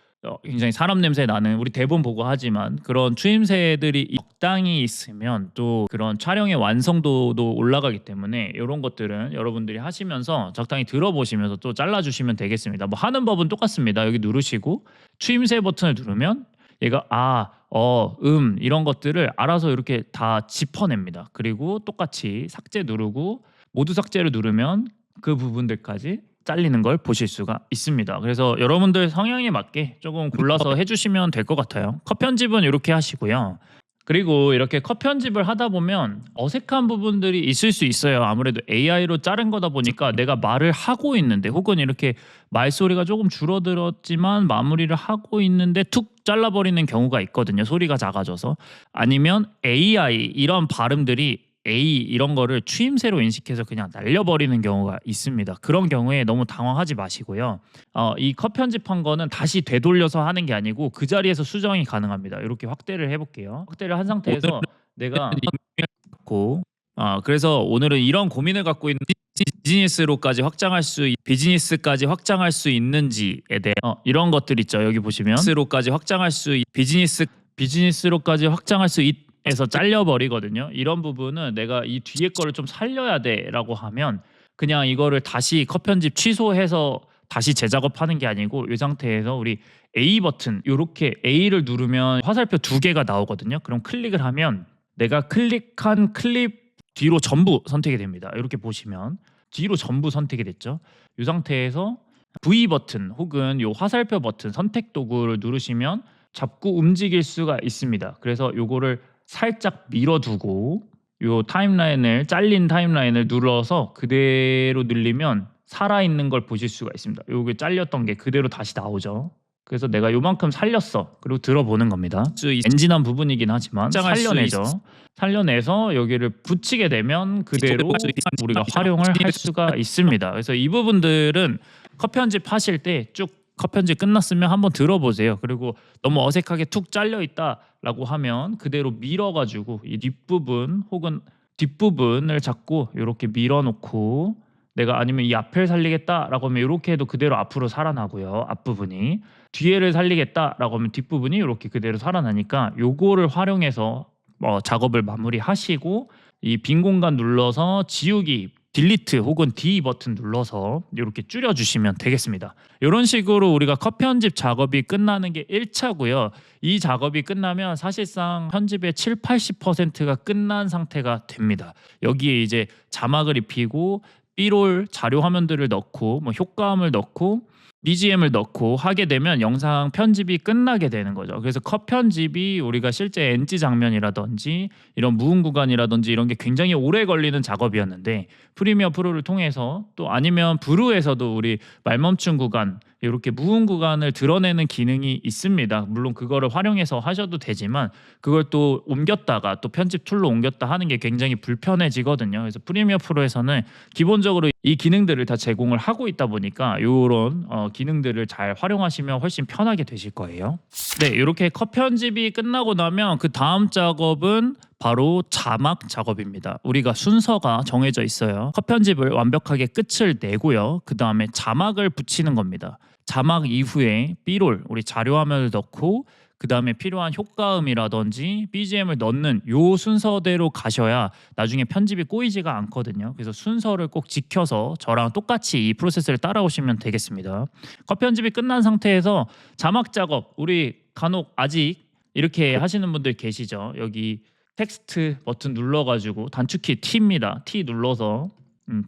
굉장히 사람 냄새 나는 우리 대본 보고 하지만 그런 추임새들이 적당히 있으면 또 그런 촬영의 완성도도 올라가기 때문에 이런 것들은 여러분들이 하시면서 적당히 들어보시면서 또 잘라주시면 되겠습니다. 뭐 하는 법은 똑같습니다. 여기 누르시고 추임새 버튼을 누르면 얘가 이런 것들을 알아서 이렇게 다 짚어냅니다. 그리고 똑같이 삭제 누르고 모두 삭제를 누르면 그 부분들까지 잘리는 걸 보실 수가 있습니다. 그래서 여러분들 성향에 맞게 조금 골라서 해주시면 될 것 같아요. 컷 편집은 이렇게 하시고요. 그리고 이렇게 컷 편집을 하다 보면 어색한 부분들이 있을 수 있어요. 아무래도 AI로 자른 거다 보니까 내가 말을 하고 있는데 혹은 이렇게 말소리가 조금 줄어들었지만 마무리를 하고 있는데 툭 잘라버리는 경우가 있거든요. 소리가 작아져서. 아니면 AI 이런 발음들이 이런 거를 추임새로 인식해서 그냥 날려버리는 경우가 있습니다. 그런 경우에 너무 당황하지 마시고요. 이 컷 편집한 거는 다시 되돌려서 하는 게 아니고 그 자리에서 수정이 가능합니다. 이렇게 확대를 해볼게요. 확대를 한 상태에서 내가 그래서 오늘은 이런 고민을 갖고 있는 비즈니스까지 확장할 수 있는지에 대해 이런 것들 있죠. 여기 보시면 비즈니스로까지 확장할 수 에서 잘려버리거든요. 이런 부분은 내가 이 뒤에 거를 좀 살려야 돼라고 하면 그냥 이거를 다시 컷 편집 취소해서 다시 재작업하는 게 아니고 이 상태에서 우리 A 버튼 이렇게 A를 누르면 화살표 2개가 나오거든요. 그럼 클릭을 하면 내가 클릭한 클립 뒤로 전부 선택이 됩니다. 이렇게 보시면 뒤로 전부 선택이 됐죠. 이 상태에서 V 버튼 혹은 이 화살표 버튼 선택 도구를 누르시면 잡고 움직일 수가 있습니다. 그래서 요거를 살짝 밀어두고 요 잘린 타임라인을 눌러서 그대로 늘리면 살아있는 걸 보실 수가 있습니다. 요게 잘렸던 게 그대로 다시 나오죠. 그래서 내가 요만큼 살렸어. 그리고 들어보는 겁니다. 엔진한 부분이긴 하지만 살려내서 여기를 붙이게 되면 그대로 우리가 활용을 할 수가 있습니다. 그래서 이 부분들은 컷 편집하실 때 쭉 컷 편집 끝났으면 한번 들어보세요. 그리고 너무 어색하게 툭 잘려 있다라고 하면 그대로 밀어가지고 이 뒷부분 혹은 뒷부분을 잡고 이렇게 밀어놓고 내가 아니면 이 앞을 살리겠다라고 하면 이렇게 해도 그대로 앞으로 살아나고요. 앞부분이 뒤에를 살리겠다라고 하면 뒷부분이 이렇게 그대로 살아나니까 요거를 활용해서 작업을 마무리하시고 이 빈 공간 눌러서 지우기 딜리트 혹은 D 버튼 눌러서 이렇게 줄여주시면 되겠습니다. 이런 식으로 우리가 컷 편집 작업이 끝나는 게 1차고요. 이 작업이 끝나면 사실상 편집의 70~80%가 끝난 상태가 됩니다. 여기에 이제 자막을 입히고 B롤 자료 화면들을 넣고 뭐 효과음을 넣고 BGM을 넣고 하게 되면 영상 편집이 끝나게 되는 거죠. 그래서 컷 편집이 우리가 실제 NG 장면이라든지 이런 무음 구간이라든지 이런 게 굉장히 오래 걸리는 작업이었는데 프리미어 프로를 통해서 또 아니면 브루에서도 우리 말멈춘 구간 이렇게 무음 구간을 드러내는 기능이 있습니다. 물론 그거를 활용해서 하셔도 되지만 그걸 또 옮겼다가 또 편집 툴로 옮겼다 하는 게 굉장히 불편해지거든요. 그래서 프리미어 프로에서는 기본적으로 이 기능들을 다 제공을 하고 있다 보니까 이런 기능들을 잘 활용하시면 훨씬 편하게 되실 거예요. 네, 이렇게 컷 편집이 끝나고 나면 그 다음 작업은 바로 자막 작업입니다. 우리가 순서가 정해져 있어요. 컷 편집을 완벽하게 끝을 내고요. 그 다음에 자막을 붙이는 겁니다. 자막 이후에 B롤 우리 자료 화면을 넣고 그 다음에 필요한 효과음이라든지 BGM을 넣는 요 순서대로 가셔야 나중에 편집이 꼬이지가 않거든요. 그래서 순서를 꼭 지켜서 저랑 똑같이 이 프로세스를 따라오시면 되겠습니다. 컷 편집이 끝난 상태에서 자막 작업 우리 간혹 아직 이렇게 하시는 분들 계시죠. 여기 텍스트 버튼 눌러가지고 단축키 T입니다. T 눌러서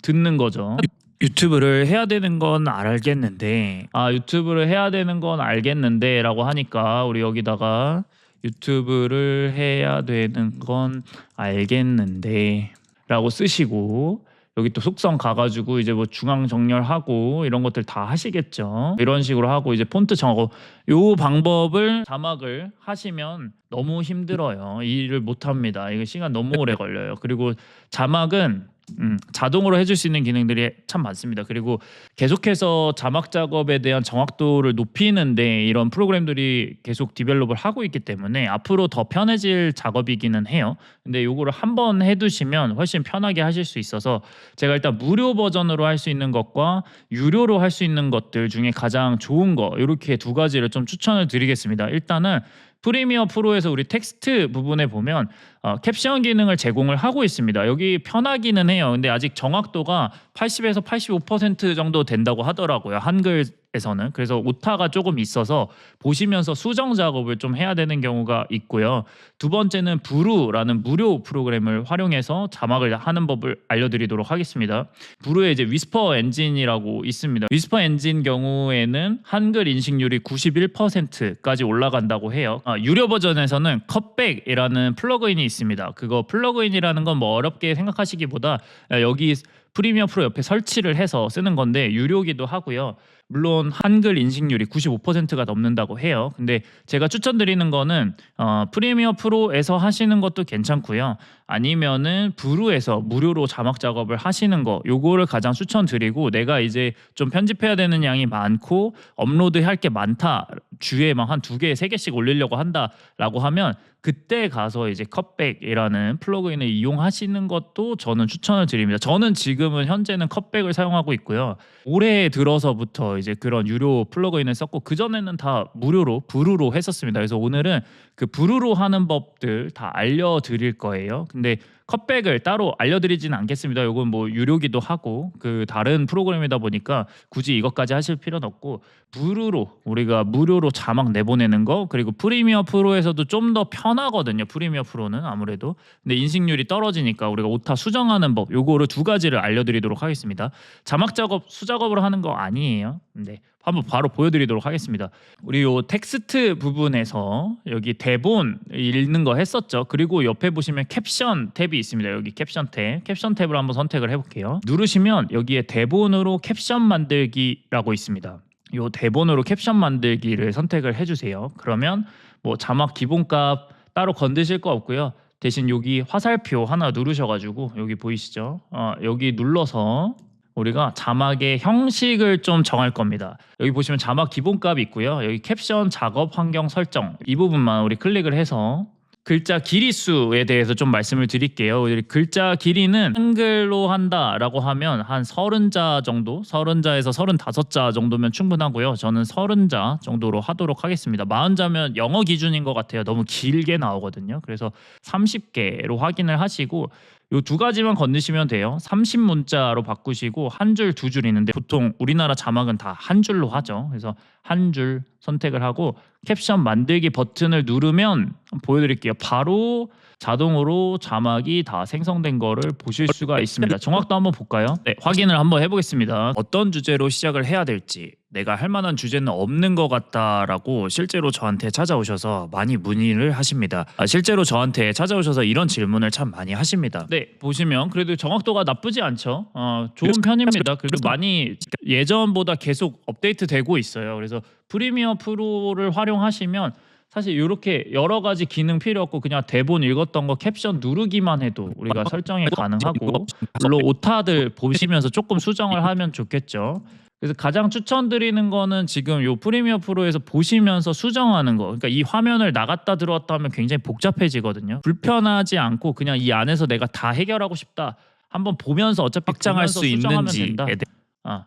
듣는 거죠. 유튜브를 해야 되는 건 알겠는데 유튜브를 해야 되는 건 알겠는데 라고 하니까 우리 여기다가 유튜브를 해야 되는 건 알겠는데 라고 쓰시고 여기 또 속성 가가지고 이제 뭐 중앙 정렬하고 이런 것들 다 하시겠죠. 이런 식으로 하고 이제 폰트 정하고 요 방법을 자막을 하시면 너무 힘들어요. 이 일을 못 합니다. 이거 시간 너무 오래 걸려요. 그리고 자막은 자동으로 해줄 수 있는 기능들이 참 많습니다. 그리고 계속해서 자막 작업에 대한 정확도를 높이는데 이런 프로그램들이 계속 디벨롭을 하고 있기 때문에 앞으로 더 편해질 작업이기는 해요. 근데 요거를 한번 해두시면 훨씬 편하게 하실 수 있어서 제가 일단 무료 버전으로 할 수 있는 것과 유료로 할 수 있는 것들 중에 가장 좋은 거 이렇게 두 가지를 좀 추천을 드리겠습니다. 일단은 프리미어 프로에서 우리 텍스트 부분에 보면 캡션 기능을 제공을 하고 있습니다. 여기 편하기는 해요. 근데 아직 정확도가 80에서 85% 정도 된다고 하더라고요. 한글에서는. 그래서 오타가 조금 있어서 보시면서 수정 작업을 좀 해야 되는 경우가 있고요. 두 번째는 브루라는 무료 프로그램을 활용해서 자막을 하는 법을 알려드리도록 하겠습니다. 브루에 이제 위스퍼 엔진이라고 있습니다. 위스퍼 엔진 경우에는 한글 인식률이 91%까지 올라간다고 해요. 유료 버전에서는 컷백이라는 플러그인이 있습니다. 그거 플러그인이라는 건 뭐 어렵게 생각하시기보다 여기 프리미어 프로 옆에 설치를 해서 쓰는 건데 유료기도 하고요. 물론 한글 인식률이 95%가 넘는다고 해요. 근데 제가 추천드리는 거는 프리미어 프로에서 하시는 것도 괜찮고요. 아니면은 브루에서 무료로 자막 작업을 하시는 거 요거를 가장 추천드리고 내가 이제 좀 편집해야 되는 양이 많고 업로드 할 게 많다. 주에 막 한 2개, 3개씩 올리려고 한다라고 하면 그때 가서 이제 컷백이라는 플러그인을 이용하시는 것도 저는 추천을 드립니다. 저는 지금은 현재는 컷백을 사용하고 있고요. 올해 들어서부터 이제 그런 유료 플러그인을 썼고 그전에는 다 무료로 브루로 했었습니다. 그래서 오늘은 그 브루로 하는 법들 다 알려드릴 거예요. 근데 컷백을 따로 알려드리지는 않겠습니다. 이건 뭐 유료기도 하고 그 다른 프로그램이다 보니까 굳이 이것까지 하실 필요는 없고 브루로 우리가 무료로 자막 내보내는 거 그리고 프리미어 프로에서도 좀 더 편하거든요. 프리미어 프로는 아무래도 근데 인식률이 떨어지니까 우리가 오타 수정하는 법 요거를 두 가지를 알려드리도록 하겠습니다. 자막 작업 수작업으로 하는 거 아니에요. 네. 한번 바로 보여드리도록 하겠습니다. 우리 요 텍스트 부분에서 여기 대본 읽는 거 했었죠. 그리고 옆에 보시면 캡션 탭이 있습니다. 여기 캡션 탭을 한번 선택을 해볼게요. 누르시면 여기에 대본으로 캡션 만들기라고 있습니다. 요 대본으로 캡션 만들기를 선택을 해주세요. 그러면 뭐 자막 기본값 따로 건드실 거 없고요. 대신 여기 화살표 하나 누르셔가지고 여기 보이시죠? 여기 눌러서 우리가 자막의 형식을 좀 정할 겁니다. 여기 보시면 자막 기본값이 있고요. 여기 캡션 작업 환경 설정 이 부분만 우리 클릭을 해서 글자 길이수에 대해서 좀 말씀을 드릴게요. 글자 길이는 한글로 한다라고 하면 한 30자 정도, 30자에서 35자 정도면 충분하고요. 저는 30자 정도로 하도록 하겠습니다. 40자면 영어 기준인 것 같아요. 너무 길게 나오거든요. 그래서 30개로 확인을 하시고 요 두 가지만 건드시면 돼요. 30문자로 바꾸시고 한 줄, 두 줄 있는데 보통 우리나라 자막은 다 한 줄로 하죠. 그래서 한 줄 선택을 하고 캡션 만들기 버튼을 누르면 보여드릴게요. 바로 자동으로 자막이 다 생성된 거를 보실 수가 있습니다. 정확도 한번 볼까요? 네, 확인을 한번 해보겠습니다. 어떤 주제로 시작을 해야 될지 내가 할 만한 주제는 없는 것 같다라고 실제로 저한테 찾아오셔서 많이 문의를 하십니다. 실제로 저한테 찾아오셔서 이런 질문을 참 많이 하십니다. 네, 보시면 그래도 정확도가 나쁘지 않죠. 좋은 편입니다. 그래도 많이 예전보다 계속 업데이트 되고 있어요. 그래서 프리미어 프로를 활용하시면 사실 이렇게 여러 가지 기능 필요 없고 그냥 대본 읽었던 거 캡션 누르기만 해도 우리가 설정이 가능하고 물론 오타들 보시면서 조금 수정을 하면 좋겠죠. 그래서 가장 추천드리는 거는 지금 요 프리미어 프로에서 보시면서 수정하는 거. 그러니까 이 화면을 나갔다 들어왔다 하면 굉장히 복잡해지거든요. 불편하지 않고 그냥 이 안에서 내가 다 해결하고 싶다. 한번 보면서 어차피 확장할 수 있는지에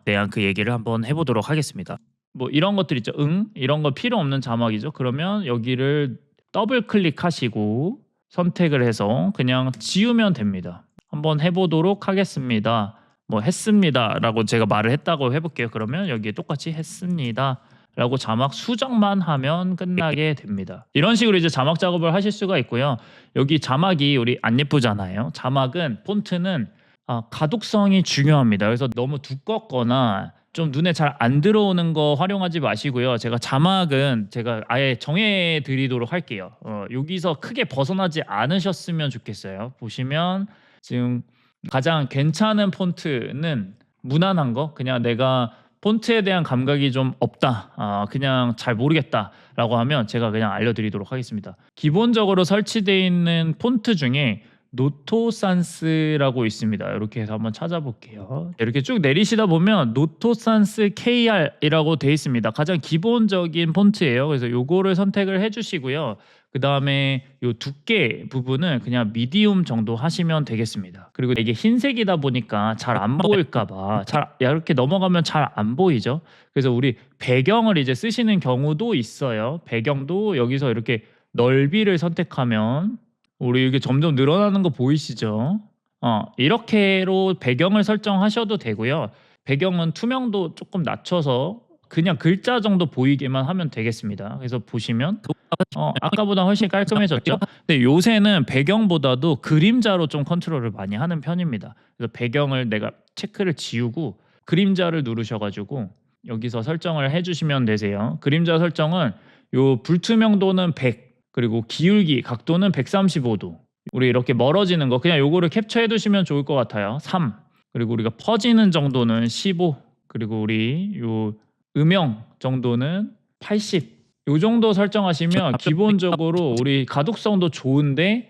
대한 그 얘기를 한번 해보도록 하겠습니다. 뭐 이런 것들 있죠. 이런 거 필요 없는 자막이죠. 그러면 여기를 더블 클릭하시고 선택을 해서 그냥 지우면 됩니다. 한번 해보도록 하겠습니다. 뭐 했습니다 라고 제가 말을 했다고 해볼게요. 그러면 여기에 똑같이 했습니다 라고 자막 수정만 하면 끝나게 됩니다. 이런 식으로 이제 자막 작업을 하실 수가 있고요. 여기 자막이 우리 안 예쁘잖아요. 자막은 폰트는 가독성이 중요합니다. 그래서 너무 두껍거나 좀 눈에 잘 안 들어오는 거 활용하지 마시고요. 제가 자막은 제가 아예 정해 드리도록 할게요. 여기서 크게 벗어나지 않으셨으면 좋겠어요. 보시면 지금 가장 괜찮은 폰트는 무난한 거, 그냥 내가 폰트에 대한 감각이 좀 없다, 그냥 잘 모르겠다 라고 하면 제가 그냥 알려드리도록 하겠습니다. 기본적으로 설치되어 있는 폰트 중에 노토산스라고 있습니다. 이렇게 해서 한번 찾아볼게요. 이렇게 쭉 내리시다 보면 노토산스 KR이라고 돼 있습니다. 가장 기본적인 폰트예요. 그래서 요거를 선택을 해주시고요. 그 다음에 요 두께 부분은 그냥 미디움 정도 하시면 되겠습니다. 그리고 이게 흰색이다 보니까 잘 안 보일까봐 이렇게 넘어가면 잘 안 보이죠. 그래서 우리 배경을 이제 쓰시는 경우도 있어요. 배경도 여기서 이렇게 넓이를 선택하면 우리 이게 점점 늘어나는 거 보이시죠? 이렇게로 배경을 설정하셔도 되고요. 배경은 투명도 조금 낮춰서 그냥 글자 정도 보이게만 하면 되겠습니다. 그래서 보시면 아까보다 훨씬 깔끔해졌죠? 근데 요새는 배경보다도 그림자로 좀 컨트롤을 많이 하는 편입니다. 그래서 배경을 내가 체크를 지우고 그림자를 누르셔가지고 여기서 설정을 해주시면 되세요. 그림자 설정은 요 불투명도는 100 그리고 기울기 각도는 135도. 우리 이렇게 멀어지는 거 그냥 요거를 캡처해 두시면 좋을 것 같아요. 3 그리고 우리가 퍼지는 정도는 15 그리고 우리 요 음영 정도는 80 요 정도 설정하시면 기본적으로 우리 가독성도 좋은데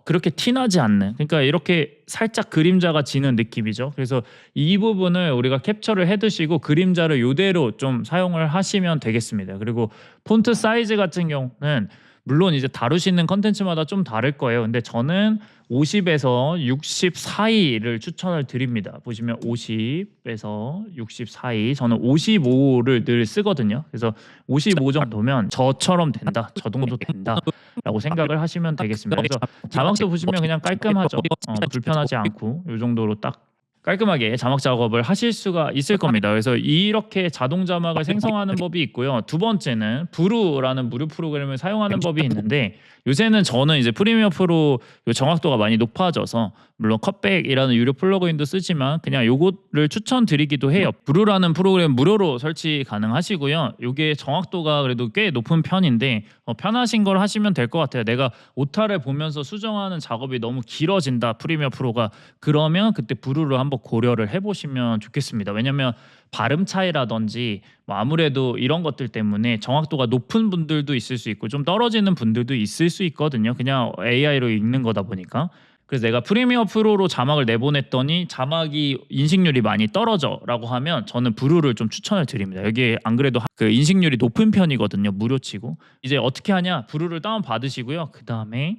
그렇게 티나지 않는, 그러니까 이렇게 살짝 그림자가 지는 느낌이죠. 그래서 이 부분을 우리가 캡처를 해두시고 그림자를 이대로 좀 사용을 하시면 되겠습니다. 그리고 폰트 사이즈 같은 경우는 물론 이제 다루시는 컨텐츠마다 좀 다를 거예요. 근데 저는 50에서 60 사이를 추천을 드립니다. 보시면 50에서 60 사이, 저는 55를 늘 쓰거든요. 그래서 55 정도면 저처럼 된다, 저 정도 된다 라고 생각을 하시면 되겠습니다. 그래서 자막도 보시면 그냥 깔끔하죠. 불편하지 않고 이 정도로 딱 깔끔하게 자막 작업을 하실 수가 있을 겁니다. 그래서 이렇게 자동 자막을 생성하는 법이 있고요. 두 번째는 브루라는 무료 프로그램을 사용하는 법이 있는데, 요새는 저는 이제 프리미어 프로 요 정확도가 많이 높아져서 물론 컷백이라는 유료 플러그인도 쓰지만 그냥 요거를 추천드리기도 해요. 브루라는 프로그램 무료로 설치 가능하시고요. 요게 정확도가 그래도 꽤 높은 편인데 편하신 걸 하시면 될 것 같아요. 내가 오타를 보면서 수정하는 작업이 너무 길어진다, 프리미어 프로가, 그러면 그때 브루를 한번 고려를 해보시면 좋겠습니다. 왜냐면 발음 차이라든지 뭐 아무래도 이런 것들 때문에 정확도가 높은 분들도 있을 수 있고 좀 떨어지는 분들도 있을 수 있거든요. 그냥 AI로 읽는 거다 보니까. 그래서 내가 프리미어 프로로 자막을 내보냈더니 자막이 인식률이 많이 떨어져 라고 하면 저는 브루를 좀 추천을 드립니다. 여기 안 그래도 그 인식률이 높은 편이거든요, 무료치고. 이제 어떻게 하냐, 브루를 다운 받으시고요. 그 다음에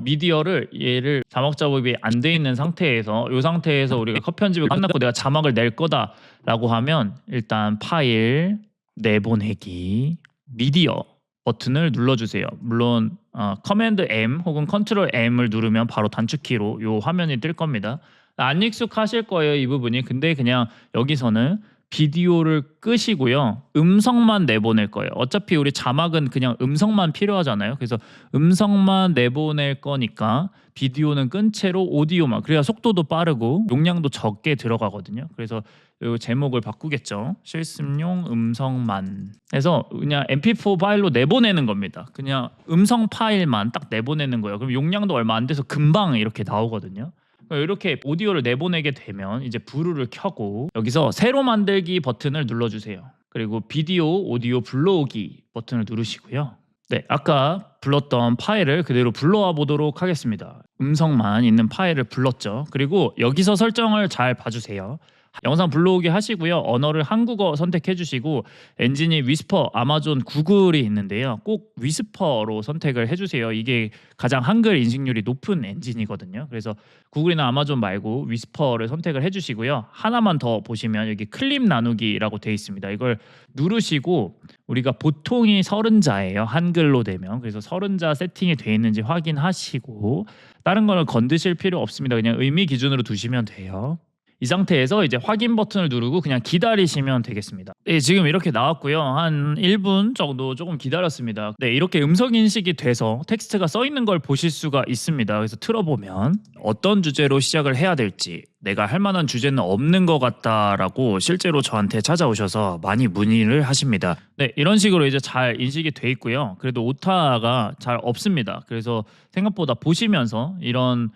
미디어를 얘를 자막 작업이 안 돼 있는 상태에서, 이 상태에서 우리가 컷 편집이 끝났고 내가 자막을 낼 거다라고 하면 일단 파일, 내보내기, 미디어 버튼을 눌러주세요. 물론 커맨드 M 혹은 컨트롤 M을 누르면 바로 단축키로 이 화면이 뜰 겁니다. 안 익숙하실 거예요, 이 부분이. 근데 그냥 여기서는 비디오를 끄시고요. 음성만 내보낼 거예요. 어차피 우리 자막은 그냥 음성만 필요하잖아요. 그래서 음성만 내보낼 거니까 비디오는 끈 채로 오디오만, 그래야 속도도 빠르고 용량도 적게 들어가거든요. 그래서 이 제목을 바꾸겠죠. 실습용 음성만 해서 그냥 mp4 파일로 내보내는 겁니다. 그냥 음성 파일만 딱 내보내는 거예요. 그럼 용량도 얼마 안 돼서 금방 이렇게 나오거든요. 이렇게 오디오를 내보내게 되면 이제 브루를 켜고 여기서 새로 만들기 버튼을 눌러주세요. 그리고 비디오, 오디오 불러오기 버튼을 누르시고요. 네, 아까 불렀던 파일을 그대로 불러와 보도록 하겠습니다. 음성만 있는 파일을 불렀죠. 그리고 여기서 설정을 잘 봐주세요. 영상 불러오기 하시고요. 언어를 한국어 선택해 주시고 엔진이 위스퍼, 아마존, 구글이 있는데요. 꼭 위스퍼로 선택을 해주세요. 이게 가장 한글 인식률이 높은 엔진이거든요. 그래서 구글이나 아마존 말고 위스퍼를 선택을 해주시고요. 하나만 더 보시면 여기 클립 나누기라고 돼 있습니다. 이걸 누르시고 우리가 보통이 30자예요. 한글로 되면. 그래서 30자 세팅이 돼 있는지 확인하시고 다른 걸 건드실 필요 없습니다. 그냥 의미 기준으로 두시면 돼요. 이 상태에서 이제 확인 버튼을 누르고 그냥 기다리시면 되겠습니다. 네, 지금 이렇게 나왔고요. 한 1분 정도 조금 기다렸습니다. 네, 이렇게 음성 인식이 돼서 텍스트가 써 있는 걸 보실 수가 있습니다. 그래서 틀어보면 어떤 주제로 시작을 해야 될지, 내가 할 만한 주제는 없는 것 같다라고 실제로 저한테 찾아오셔서 많이 문의를 하십니다. 네, 이런 식으로 이제 잘 인식이 돼 있고요. 그래도 오타가 잘 없습니다. 그래서 생각보다 보시면서 이런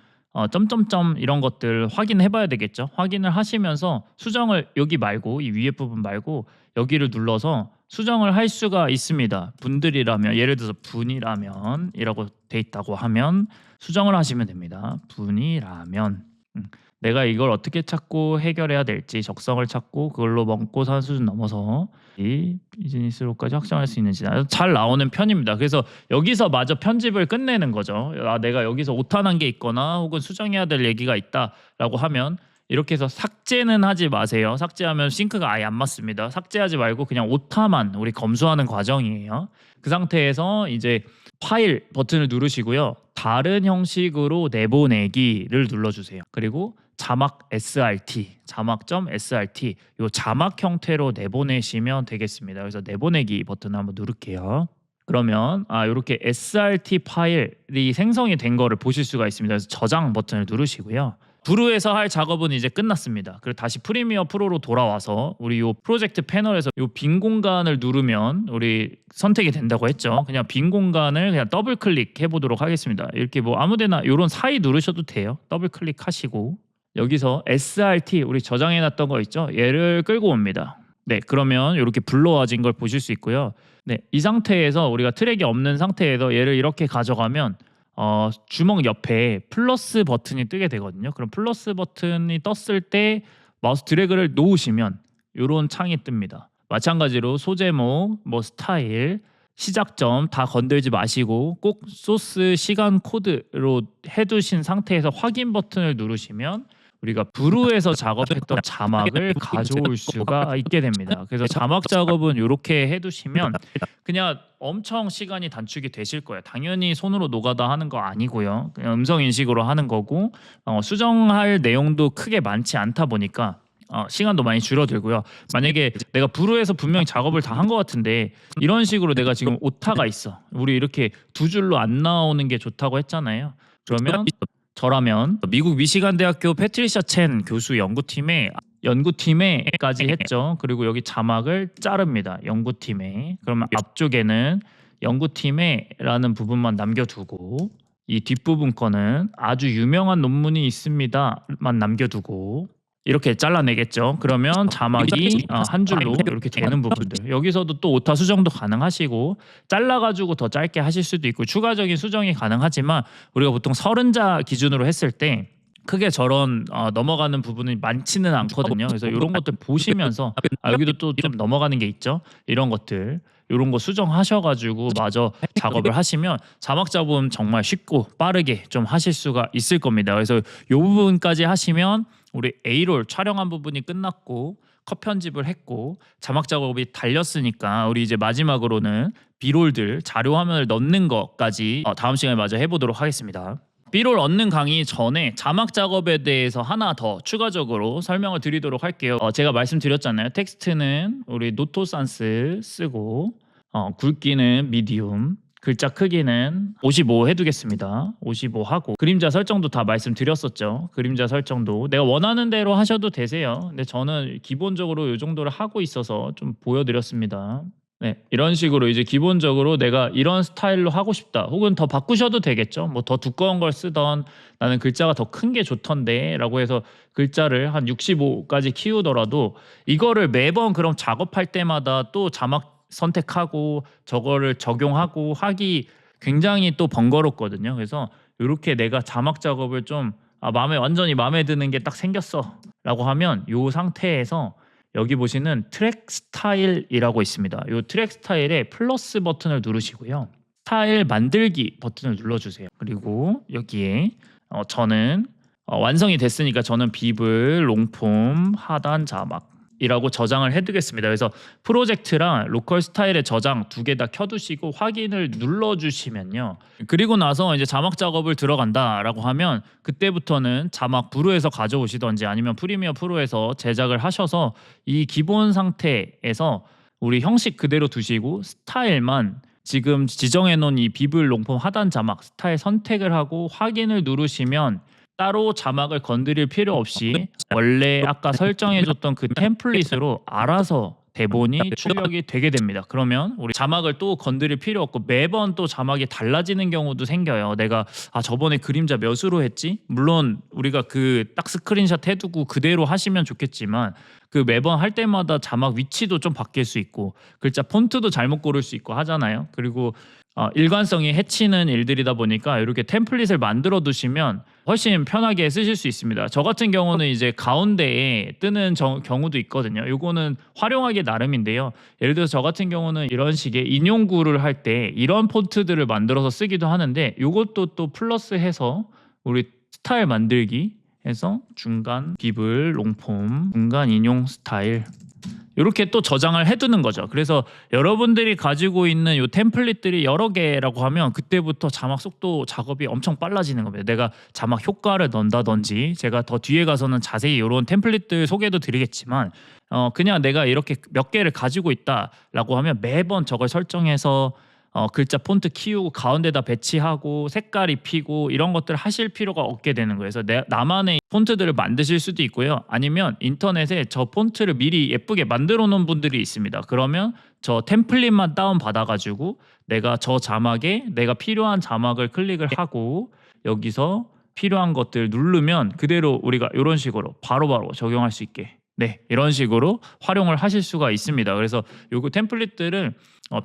점점점 이런 것들 확인해 봐야 되겠죠. 확인을 하시면서 수정을 여기 말고 이 위에 부분 말고 여기를 눌러서 수정을 할 수가 있습니다. 분들이라면, 예를 들어서 분이라면 이라고 돼 있다고 하면 수정을 하시면 됩니다. 분이라면 내가 이걸 어떻게 찾고 해결해야 될지 적성을 찾고 그걸로 먹고 사는 수준 넘어서 이 비즈니스로까지 확장할 수 있는지 잘 나오는 편입니다. 그래서 여기서 마저 편집을 끝내는 거죠. 아, 내가 여기서 오타난 게 있거나 혹은 수정해야 될 얘기가 있다라고 하면 이렇게 해서 삭제는 하지 마세요. 삭제하면 싱크가 아예 안 맞습니다. 삭제하지 말고 그냥 오타만 우리 검수하는 과정이에요. 그 상태에서 이제 파일 버튼을 누르시고요. 다른 형식으로 내보내기를 눌러주세요. 그리고 자막 srt, 자막.srt 요 자막 형태로 내보내시면 되겠습니다. 그래서 내보내기 버튼을 한번 누를게요. 그러면 이렇게 srt 파일이 생성이 된 거를 보실 수가 있습니다. 그래서 저장 버튼을 누르시고요. 브루에서 할 작업은 이제 끝났습니다. 그리고 다시 프리미어 프로로 돌아와서 우리 요 프로젝트 패널에서 요 빈 공간을 누르면 우리 선택이 된다고 했죠. 그냥 빈 공간을 그냥 더블 클릭해 보도록 하겠습니다. 이렇게 뭐 아무데나 요런 사이 누르셔도 돼요. 더블 클릭하시고 여기서 srt 우리 저장해 놨던 거 있죠. 얘를 끌고 옵니다. 네, 그러면 이렇게 불러와진 걸 보실 수 있고요. 네, 이 상태에서 우리가 트랙이 없는 상태에서 얘를 이렇게 가져가면 주먹 옆에 플러스 버튼이 뜨게 되거든요. 그럼 플러스 버튼이 떴을 때 마우스 드래그를 놓으시면 이런 창이 뜹니다. 마찬가지로 소제목, 뭐 스타일, 시작점 다 건들지 마시고 꼭 소스 시간 코드로 해두신 상태에서 확인 버튼을 누르시면 우리가 브루에서 작업했던 자막을 가져올 수가 있게 됩니다. 그래서 자막 작업은 이렇게 해두시면 그냥 엄청 시간이 단축이 되실 거예요. 당연히 손으로 노가다 하는 거 아니고요. 그냥 음성 인식으로 하는 거고 수정할 내용도 크게 많지 않다 보니까 시간도 많이 줄어들고요. 만약에 내가 브루에서 분명히 작업을 다 한 것 같은데 이런 식으로 내가 지금 오타가 있어. 우리 이렇게 두 줄로 안 나오는 게 좋다고 했잖아요. 그러면 저라면 미국 미시간 대학교 패트리샤 첸 교수 연구팀에까지 했죠. 그리고 여기 자막을 자릅니다. 연구팀에. 그러면 앞쪽에는 연구팀에라는 부분만 남겨두고 이 뒷부분 거는 아주 유명한 논문이 있습니다만 남겨두고 이렇게 잘라내겠죠. 그러면 자막이 한 줄로 이렇게 되는 부분들. 여기서도 또 오타 수정도 가능하시고 잘라가지고 더 짧게 하실 수도 있고 추가적인 수정이 가능하지만 우리가 보통 30자 기준으로 했을 때 크게 저런 넘어가는 부분이 많지는 않거든요. 그래서 이런 것들 보시면서 여기도 또 좀 넘어가는 게 있죠. 이런 것들. 이런 거 수정하셔가지고 마저 작업을 하시면 자막 작업은 정말 쉽고 빠르게 좀 하실 수가 있을 겁니다. 그래서 이 부분까지 하시면 우리 A롤 촬영한 부분이 끝났고 컷 편집을 했고 자막 작업이 달렸으니까 우리 이제 마지막으로는 B롤들 자료 화면을 넣는 것까지 다음 시간에 마저 해보도록 하겠습니다. B롤 얻는 강의 전에 자막 작업에 대해서 하나 더 추가적으로 설명을 드리도록 할게요. 제가 말씀드렸잖아요. 텍스트는 우리 노토산스 쓰고 굵기는 미디움, 글자 크기는 55 해두겠습니다. 55 하고 그림자 설정도 다 말씀드렸었죠. 그림자 설정도 내가 원하는 대로 하셔도 되세요. 근데 저는 기본적으로 이 정도를 하고 있어서 좀 보여드렸습니다. 네, 이런 식으로 이제 기본적으로 내가 이런 스타일로 하고 싶다 혹은 더 바꾸셔도 되겠죠. 뭐 더 두꺼운 걸 쓰던 나는 글자가 더 큰 게 좋던데 라고 해서 글자를 한 65까지 키우더라도 이거를 매번 그럼 작업할 때마다 또 자막 선택하고 저거를 적용하고 하기 굉장히 또 번거롭거든요. 그래서 이렇게 내가 자막 작업을 좀 완전히 마음에 드는 게 딱 생겼어 라고 하면 이 상태에서 여기 보시는 트랙 스타일이라고 있습니다. 이 트랙 스타일에 플러스 버튼을 누르시고요. 스타일 만들기 버튼을 눌러주세요. 그리고 여기에 저는 완성이 됐으니까 저는 비블, 롱폼, 하단 자막 이라고 저장을 해두겠습니다. 그래서 프로젝트랑 로컬 스타일의 저장 두 개 다 켜두시고 확인을 눌러주시면요. 그리고 나서 이제 자막 작업을 들어간다라고 하면 그때부터는 자막 브루에서 가져오시던지 아니면 프리미어 프로에서 제작을 하셔서 이 기본 상태에서 우리 형식 그대로 두시고 스타일만 지금 지정해 놓은 이 비블 롱폼 하단 자막 스타일 선택을 하고 확인을 누르시면 따로 자막을 건드릴 필요 없이 원래 아까 설정해줬던 그 템플릿으로 알아서 대본이 출력이 되게 됩니다. 그러면 우리 자막을 또 건드릴 필요 없고 매번 또 자막이 달라지는 경우도 생겨요. 내가 저번에 그림자 몇으로 했지? 물론 우리가 그 딱 스크린샷 해두고 그대로 하시면 좋겠지만 그 매번 할 때마다 자막 위치도 좀 바뀔 수 있고 글자 폰트도 잘못 고를 수 있고 하잖아요. 그리고 일관성이 해치는 일들이다 보니까 이렇게 템플릿을 만들어 두시면 훨씬 편하게 쓰실 수 있습니다. 저 같은 경우는 이제 가운데에 뜨는 경우도 있거든요. 요거는 활용하기 나름인데요. 예를 들어서 저 같은 경우는 이런 식의 인용구를 할 때 이런 폰트들을 만들어서 쓰기도 하는데 요것도 또 플러스해서 우리 스타일 만들기 해서 중간 비블 롱폼 중간 인용 스타일 이렇게 또 저장을 해두는 거죠. 그래서 여러분들이 가지고 있는 요 템플릿들이 여러 개라고 하면 그때부터 자막 속도 작업이 엄청 빨라지는 겁니다. 내가 자막 효과를 넣는다든지 제가 더 뒤에 가서는 자세히 이런 템플릿들 소개도 드리겠지만 그냥 내가 이렇게 몇 개를 가지고 있다라고 하면 매번 저걸 설정해서 글자 폰트 키우고 가운데다 배치하고 색깔 입히고 이런 것들을 하실 필요가 없게 되는 거예요. 그래서 나만의 폰트들을 만드실 수도 있고요. 아니면 인터넷에 저 폰트를 미리 예쁘게 만들어 놓은 분들이 있습니다. 그러면 저 템플릿만 다운 받아가지고 내가 저 자막에 내가 필요한 자막을 클릭을 하고 여기서 필요한 것들 누르면 그대로 우리가 이런 식으로 바로바로 적용할 수 있게 이런 식으로 활용을 하실 수가 있습니다. 그래서 요거 템플릿들은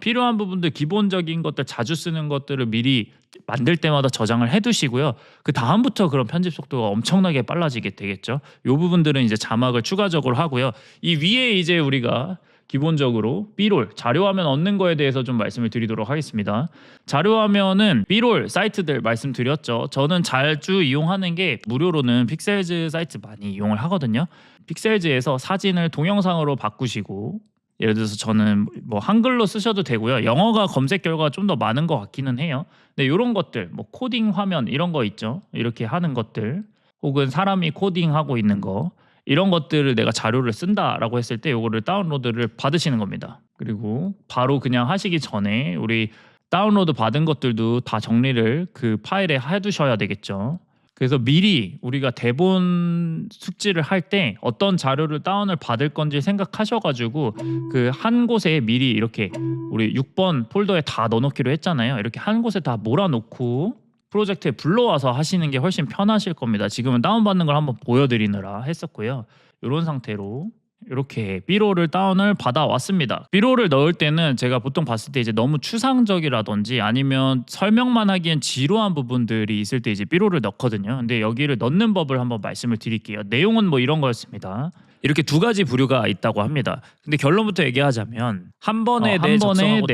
필요한 부분들 기본적인 것들 자주 쓰는 것들을 미리 만들 때마다 저장을 해두시고요. 그 다음부터 그런 편집 속도가 엄청나게 빨라지게 되겠죠. 요 부분들은 이제 자막을 추가적으로 하고요. 이 위에 이제 우리가 기본적으로 B롤 자료화면 얻는 거에 대해서 좀 말씀을 드리도록 하겠습니다. 자료화면은 B롤 사이트들 말씀드렸죠. 저는 자주 이용하는 게 무료로는 픽셀즈 사이트 많이 이용을 하거든요. 픽셀즈에서 사진을 동영상으로 바꾸시고 예를 들어서 저는 뭐 한글로 쓰셔도 되고요. 영어가 검색 결과가 좀 더 많은 것 같기는 해요. 근데 이런 것들 뭐 코딩 화면 이런 거 있죠. 이렇게 하는 것들 혹은 사람이 코딩하고 있는 거 이런 것들을 내가 자료를 쓴다라고 했을 때 이거를 다운로드를 받으시는 겁니다. 그리고 바로 그냥 하시기 전에 우리 다운로드 받은 것들도 다 정리를 그 파일에 해두셔야 되겠죠. 그래서 미리 우리가 대본 숙지를 할 때 어떤 자료를 다운을 받을 건지 생각하셔가지고 그 한 곳에 미리 이렇게 우리 6번 폴더에 다 넣어놓기로 했잖아요. 이렇게 한 곳에 다 몰아놓고 프로젝트에 불러와서 하시는 게 훨씬 편하실 겁니다. 지금은 다운받는 걸 한번 보여드리느라 했었고요. 이런 상태로 이렇게 B롤을 다운을 받아왔습니다. B롤을 넣을 때는 제가 보통 봤을 때 이제 너무 추상적이라든지 아니면 설명만 하기엔 지루한 부분들이 있을 때 이제 B롤을 넣거든요. 근데 여기를 넣는 법을 한번 말씀을 드릴게요. 내용은 뭐 이런 거였습니다. 이렇게 두 가지 부류가 있다고 합니다. 근데 결론부터 얘기하자면 한 번에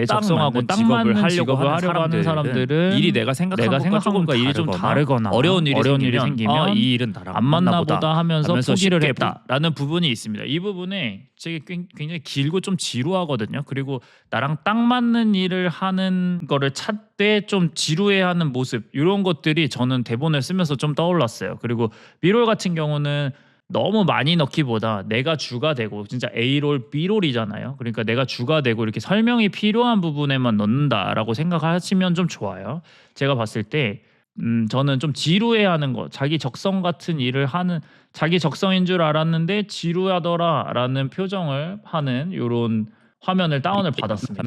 적성하고 딱 맞는 직업을 하려고 하는 사람들은 일이 내가 생각한 것과 일이 좀 다르거나 어려운 일이 생기면 이 일은 나랑 안 맞나 보다 하면서 포기를 했다라는 부분이 있습니다. 이 부분에 제가 굉장히 길고 좀 지루하거든요. 그리고 나랑 딱 맞는 일을 하는 거를 찾되 좀 지루해하는 모습 이런 것들이 저는 대본을 쓰면서 좀 떠올랐어요. 그리고 B롤 같은 경우는 너무 많이 넣기보다 내가 주가 되고 진짜 A롤, B롤이잖아요. 그러니까 내가 주가 되고 이렇게 설명이 필요한 부분에만 넣는다라고 생각하시면 좀 좋아요. 제가 봤을 때 저는 좀 지루해하는 거, 자기 적성 같은 일을 하는 자기 적성인 줄 알았는데 지루하더라라는 표정을 하는 이런 화면을 다운을 받았습니다.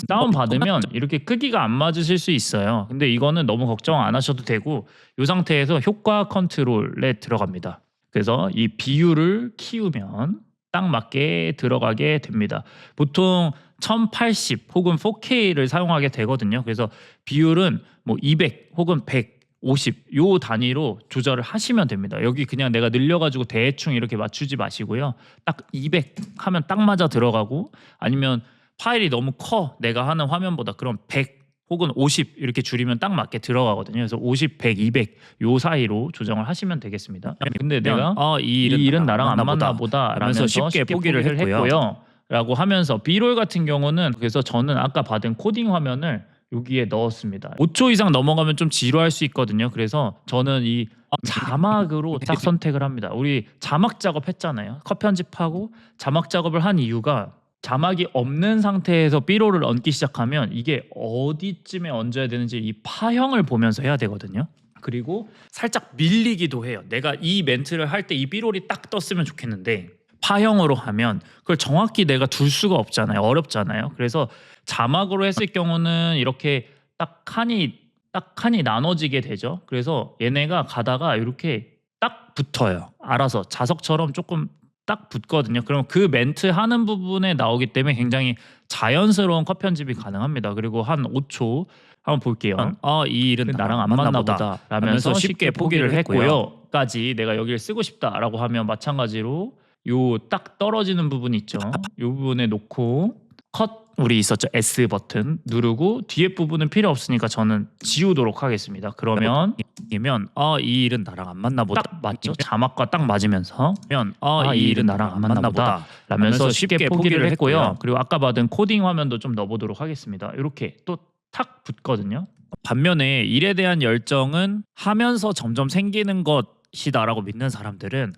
다운 받으면 이렇게 크기가 안 맞으실 수 있어요. 근데 이거는 너무 걱정 안 하셔도 되고 이 상태에서 효과 컨트롤에 들어갑니다. 그래서 이 비율을 키우면 딱 맞게 들어가게 됩니다. 보통 1080 혹은 4K를 사용하게 되거든요. 그래서 비율은 뭐 200 혹은 150 요 단위로 조절을 하시면 됩니다. 여기 그냥 내가 늘려가지고 대충 이렇게 맞추지 마시고요. 딱 200 하면 딱 맞아 들어가고 아니면 파일이 너무 커 내가 하는 화면보다 그럼 100 혹은 50 이렇게 줄이면 딱 맞게 들어가거든요. 그래서 50, 100, 200 요 사이로 조정을 하시면 되겠습니다. 근데 내가 이 일은 나랑 안 맞나 보다 라면서 쉽게 포기를 했고요. 라고 하면서 B롤 같은 경우는 그래서 저는 아까 받은 코딩 화면을 여기에 넣었습니다. 5초 이상 넘어가면 좀 지루할 수 있거든요. 그래서 저는 이 자막으로 딱 선택을 합니다. 우리 자막 작업 했잖아요. 컷 편집하고 자막 작업을 한 이유가 자막이 없는 상태에서 B롤을 얹기 시작하면 이게 어디쯤에 얹어야 되는지 이 파형을 보면서 해야 되거든요. 그리고 살짝 밀리기도 해요. 내가 이 멘트를 할 때 이 B롤이 딱 떴으면 좋겠는데 파형으로 하면 그걸 정확히 내가 둘 수가 없잖아요. 어렵잖아요. 그래서 자막으로 했을 경우는 이렇게 딱 칸이 나눠지게 되죠. 그래서 얘네가 가다가 이렇게 딱 붙어요. 알아서 자석처럼 조금 딱 붙거든요. 그럼 그 멘트 하는 부분에 나오기 때문에 굉장히 자연스러운 컷 편집이 가능합니다. 그리고 한 5초 한번 볼게요. 이 일은 나랑 안 맞나 보다 라면서 쉽게 포기를 했고요 까지 내가 여기를 쓰고 싶다라고 하면 마찬가지로 요 딱 떨어지는 부분 있죠. 요 부분에 놓고 컷 우리 있었죠. S 버튼 누르고 뒤에 부분은 필요 없으니까 저는 지우도록 하겠습니다. 그러면 이 일은 나랑 안 맞나 보다 딱 맞죠? 자막과 딱 맞으면서 이 일은 나랑 안 맞나 보다 라면서 쉽게 포기를 했고요. 그리고 아까 받은 코딩 화면도 좀 넣어보도록 하겠습니다. 이렇게 또 탁 붙거든요. 반면에 일에 대한 열정은 하면서 점점 생기는 것이다라고 믿는 사람들은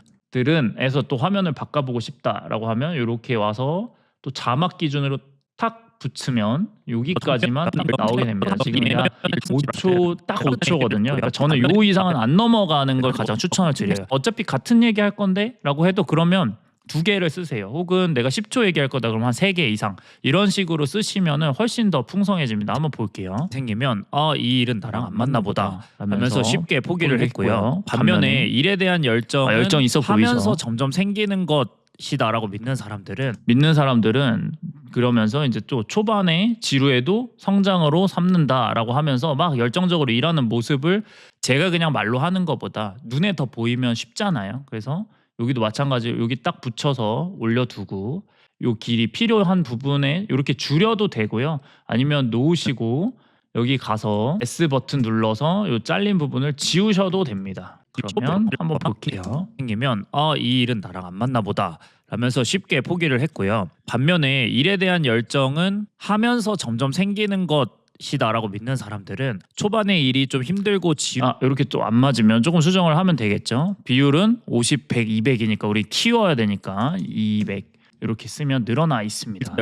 에서 또 화면을 바꿔보고 싶다라고 하면 이렇게 와서 또 자막 기준으로 탁 붙이면 여기까지만 딱 나오게 됩니다. 지금 약 5초 딱 5초거든요. 그러니까 저는 요 이상은 안 넘어가는 걸 가장 추천을 드려요. 어차피 같은 얘기 할 건데 라고 해도 그러면 2개를 쓰세요. 혹은 내가 10초 얘기할 거다 그러면 한 3개 이상 이런 식으로 쓰시면은 훨씬 더 풍성해집니다. 한번 볼게요. 생기면 이 일은 나랑 안 맞나 보다 라면서 쉽게 포기를 했고요. 반면에 일에 대한 열정 있어 보이죠. 하면서 점점 생기는 것이다라고 믿는 사람들은 그러면서 이제 또 초반에 지루해도 성장으로 삼는다라고 하면서 막 열정적으로 일하는 모습을 제가 그냥 말로 하는 것보다 눈에 더 보이면 쉽잖아요. 그래서 여기도 마찬가지로 여기 딱 붙여서 올려두고 요 길이 필요한 부분에 이렇게 줄여도 되고요. 아니면 놓으시고 여기 가서 S 버튼 눌러서 요 잘린 부분을 지우셔도 됩니다. 그러면 한번 볼게요. 생기면 이 일은 나랑 안 맞나 보다 라면서 쉽게 포기를 했고요. 반면에 일에 대한 열정은 하면서 점점 생기는 것이다라고 믿는 사람들은 초반에 일이 좀 힘들고 이렇게 또 안 맞으면 조금 수정을 하면 되겠죠. 비율은 50, 100, 200이니까 우리 키워야 되니까 200 이렇게 쓰면 늘어나 있습니다.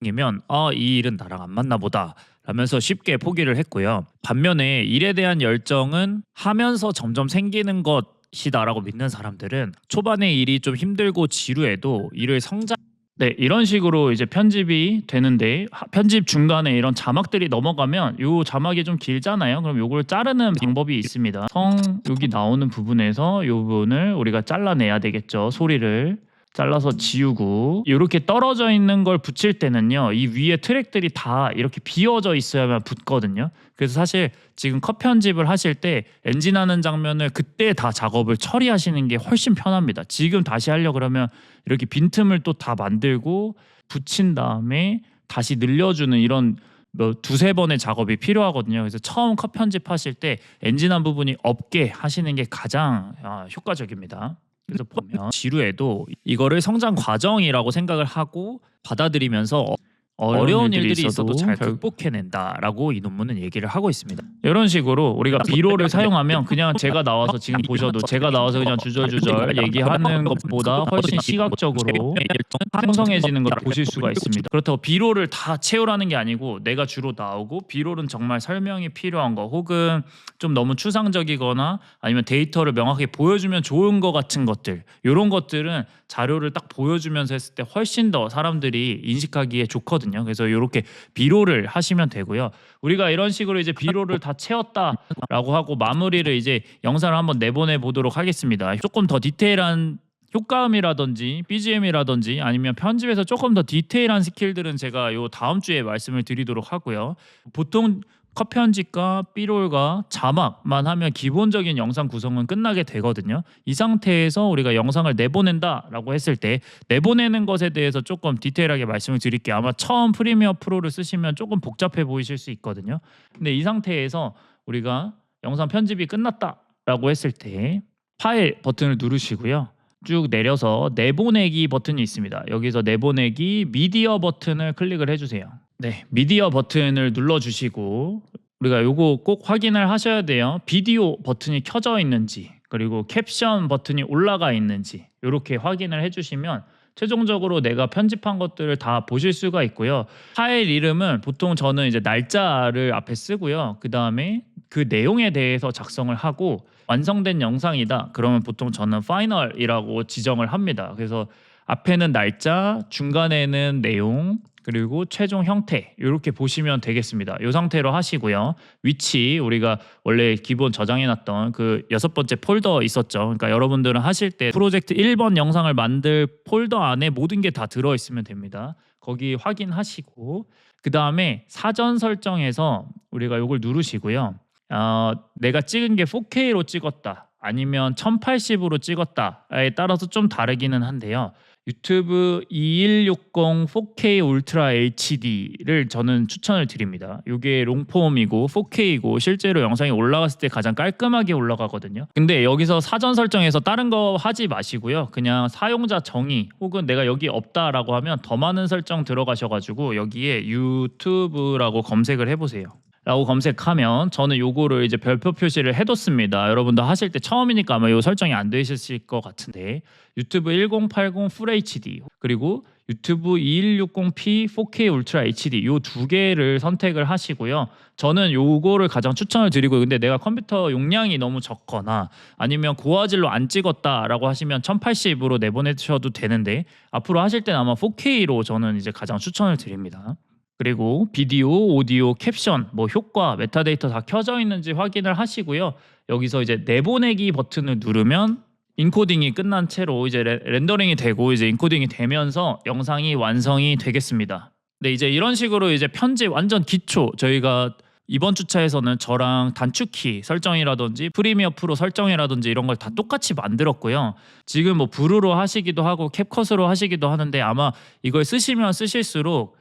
생기면 이 일은 나랑 안 맞나 보다 라면서 쉽게 포기를 했고요. 반면에 일에 대한 열정은 하면서 점점 생기는 것이다라고 믿는 사람들은 초반에 일이 좀 힘들고 지루해도 일을 네, 이런 식으로 이제 편집이 되는데 편집 중간에 이런 자막들이 넘어가면 요 자막이 좀 길잖아요. 그럼 요걸 자르는 방법이 있습니다. 여기 나오는 부분에서 요 부분을 우리가 잘라내야 되겠죠. 소리를 잘라서 지우고 이렇게 떨어져 있는 걸 붙일 때는요. 이 위에 트랙들이 다 이렇게 비어져 있어야만 붙거든요. 그래서 사실 지금 컷 편집을 하실 때 엔진하는 장면을 그때 다 작업을 처리하시는 게 훨씬 편합니다. 지금 다시 하려고 그러면 이렇게 빈틈을 또 다 만들고 붙인 다음에 다시 늘려주는 이런 뭐 2-3번의 작업이 필요하거든요. 그래서 처음 컷 편집하실 때 엔진한 부분이 없게 하시는 게 가장 효과적입니다. 그래서 보면 지루해도 이거를 성장 과정이라고 생각을 하고 받아들이면서 어려운 일들이 있어도 잘 극복해낸다라고 이 논문은 얘기를 하고 있습니다. 이런 식으로 우리가 비로를 사용하면 그냥 제가 나와서 지금 보셔도 제가 나와서 그냥 주절주절 얘기하는 것보다 훨씬 시각적으로 풍성해지는 걸 보실 수가 있습니다. 그렇다고 비로를 다 채우라는 게 아니고 내가 주로 나오고 비로는 정말 설명이 필요한 거 혹은 좀 너무 추상적이거나 아니면 데이터를 명확하게 보여주면 좋은 거 같은 것들 이런 것들은 자료를 딱 보여주면서 했을 때 훨씬 더 사람들이 인식하기에 좋거든요. 그래서 이렇게 비로를 하시면 되고요. 우리가 이런 식으로 이제 비로를 다 채웠다라고 하고 마무리를 이제 영상을 한번 내보내 보도록 하겠습니다. 조금 더 디테일한 효과음이라든지 BGM이라든지 아니면 편집에서 조금 더 디테일한 스킬들은 제가 요 다음 주에 말씀을 드리도록 하고요. 보통 컷 편집과 B롤과 자막만 하면 기본적인 영상 구성은 끝나게 되거든요. 이 상태에서 우리가 영상을 내보낸다라고 했을 때 내보내는 것에 대해서 조금 디테일하게 말씀을 드릴게요. 아마 처음 프리미어 프로를 쓰시면 조금 복잡해 보이실 수 있거든요. 근데 이 상태에서 우리가 영상 편집이 끝났다라고 했을 때 파일 버튼을 누르시고요. 쭉 내려서 내보내기 버튼이 있습니다. 여기서 내보내기 미디어 버튼을 클릭을 해주세요. 네, 미디어 버튼을 눌러주시고 우리가 요거 꼭 확인을 하셔야 돼요. 비디오 버튼이 켜져 있는지 그리고 캡션 버튼이 올라가 있는지 이렇게 확인을 해주시면 최종적으로 내가 편집한 것들을 다 보실 수가 있고요. 파일 이름은 보통 저는 이제 날짜를 앞에 쓰고요. 그 다음에 그 내용에 대해서 작성을 하고 완성된 영상이다. 그러면 보통 저는 파이널이라고 지정을 합니다. 그래서 앞에는 날짜, 중간에는 내용, 그리고 최종 형태 이렇게 보시면 되겠습니다. 이 상태로 하시고요. 위치 우리가 원래 기본 저장해놨던 그 6번째 폴더 있었죠. 그러니까 여러분들은 하실 때 프로젝트 1번 영상을 만들 폴더 안에 모든 게 다 들어있으면 됩니다. 거기 확인하시고 그 다음에 사전 설정에서 우리가 이걸 누르시고요. 내가 찍은 게 4K로 찍었다 아니면 1080으로 찍었다에 따라서 좀 다르기는 한데요. 유튜브 2160 4K 울트라 HD를 저는 추천을 드립니다. 이게 롱폼이고 4K이고 실제로 영상이 올라갔을 때 가장 깔끔하게 올라가거든요. 근데 여기서 사전 설정에서 다른 거 하지 마시고요. 그냥 사용자 정의 혹은 내가 여기 없다라고 하면 더 많은 설정 들어가셔가지고 여기에 유튜브라고 검색을 해보세요. 라고 검색하면 저는 요거를 이제 별표 표시를 해뒀습니다. 여러분도 하실 때 처음이니까 아마 요 설정이 안 되어 있을 것 같은데 유튜브 1080 풀 HD 그리고 유튜브 2160p 4K 울트라 HD 요 두 개를 선택을 하시고요. 저는 요거를 가장 추천을 드리고 근데 내가 컴퓨터 용량이 너무 적거나 아니면 고화질로 안 찍었다라고 하시면 1080으로 내보내셔도 되는데 앞으로 하실 때는 아마 4K로 저는 이제 가장 추천을 드립니다. 그리고 비디오, 오디오, 캡션, 뭐 효과, 메타데이터 다 켜져 있는지 확인을 하시고요. 여기서 이제 내보내기 버튼을 누르면 인코딩이 끝난 채로 이제 렌더링이 되고 이제 인코딩이 되면서 영상이 완성이 되겠습니다. 네, 이제 이런 식으로 이제 편집 완전 기초 저희가 이번 주차에서는 저랑 단축키 설정이라든지 프리미어 프로 설정이라든지 이런 걸 다 똑같이 만들었고요. 지금 뭐 브루로 하시기도 하고 캡컷으로 하시기도 하는데 아마 이걸 쓰시면 쓰실수록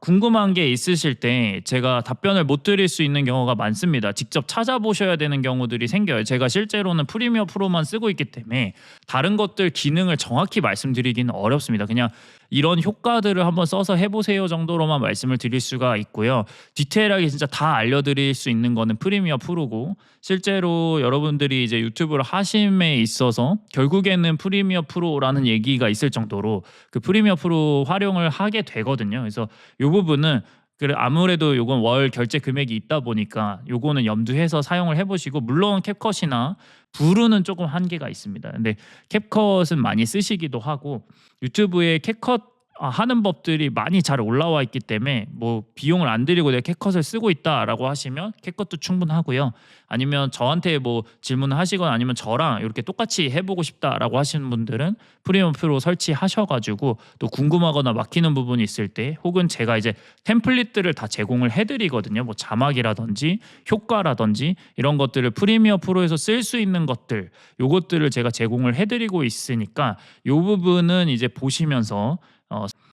궁금한 게 있으실 때 제가 답변을 못 드릴 수 있는 경우가 많습니다. 직접 찾아보셔야 되는 경우들이 생겨요. 제가 실제로는 프리미어 프로만 쓰고 있기 때문에 다른 것들 기능을 정확히 말씀드리기는 어렵습니다. 그냥 이런 효과들을 한번 써서 해보세요 정도로만 말씀을 드릴 수가 있고요. 디테일하게 진짜 다 알려드릴 수 있는 거는 프리미어 프로고 실제로 여러분들이 이제 유튜브를 하심에 있어서 결국에는 프리미어 프로라는 얘기가 있을 정도로 그 프리미어 프로 활용을 하게 되거든요. 그래서 이 부분은 그래 아무래도 요건 월 결제 금액이 있다 보니까 요거는 염두해서 사용을 해보시고 물론 캡컷이나 브루는 조금 한계가 있습니다. 근데 캡컷은 많이 쓰시기도 하고 유튜브에 캡컷 하는 법들이 많이 잘 올라와 있기 때문에 뭐 비용을 안 들이고 내가 캡컷을 쓰고 있다라고 하시면 캡컷도 충분하고요. 아니면 저한테 뭐 질문을 하시거나 아니면 저랑 이렇게 똑같이 해보고 싶다라고 하시는 분들은 프리미엄 프로 설치하셔가지고 또 궁금하거나 막히는 부분이 있을 때 혹은 제가 이제 템플릿들을 다 제공을 해드리거든요. 뭐 자막이라든지 효과라든지 이런 것들을 프리미어 프로에서 쓸 수 있는 것들 요것들을 제가 제공을 해드리고 있으니까 요 부분은 이제 보시면서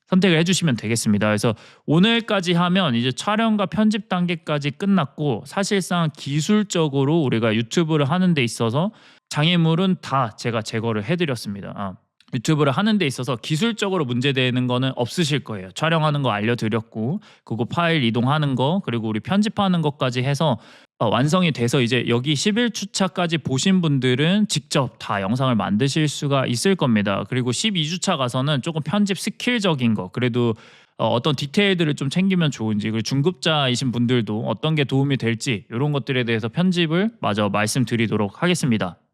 선택을 해주시면 되겠습니다. 그래서 오늘까지 하면 이제 촬영과 편집 단계까지 끝났고 사실상 기술적으로 우리가 유튜브를 하는 데 있어서 장애물은 다 제가 제거를 해드렸습니다. 유튜브를 하는 데 있어서 기술적으로 문제되는 거는 없으실 거예요. 촬영하는 거 알려드렸고 그거 파일 이동하는 거 그리고 우리 편집하는 것까지 해서 완성이 돼서 이제 여기 11주차까지 보신 분들은 직접 다 영상을 만드실 수가 있을 겁니다. 그리고 12주차 가서는 조금 편집 스킬적인 거 그래도 어떤 디테일들을 좀 챙기면 좋은지 그리고 중급자이신 분들도 어떤 게 도움이 될지 이런 것들에 대해서 편집을 마저 말씀드리도록 하겠습니다.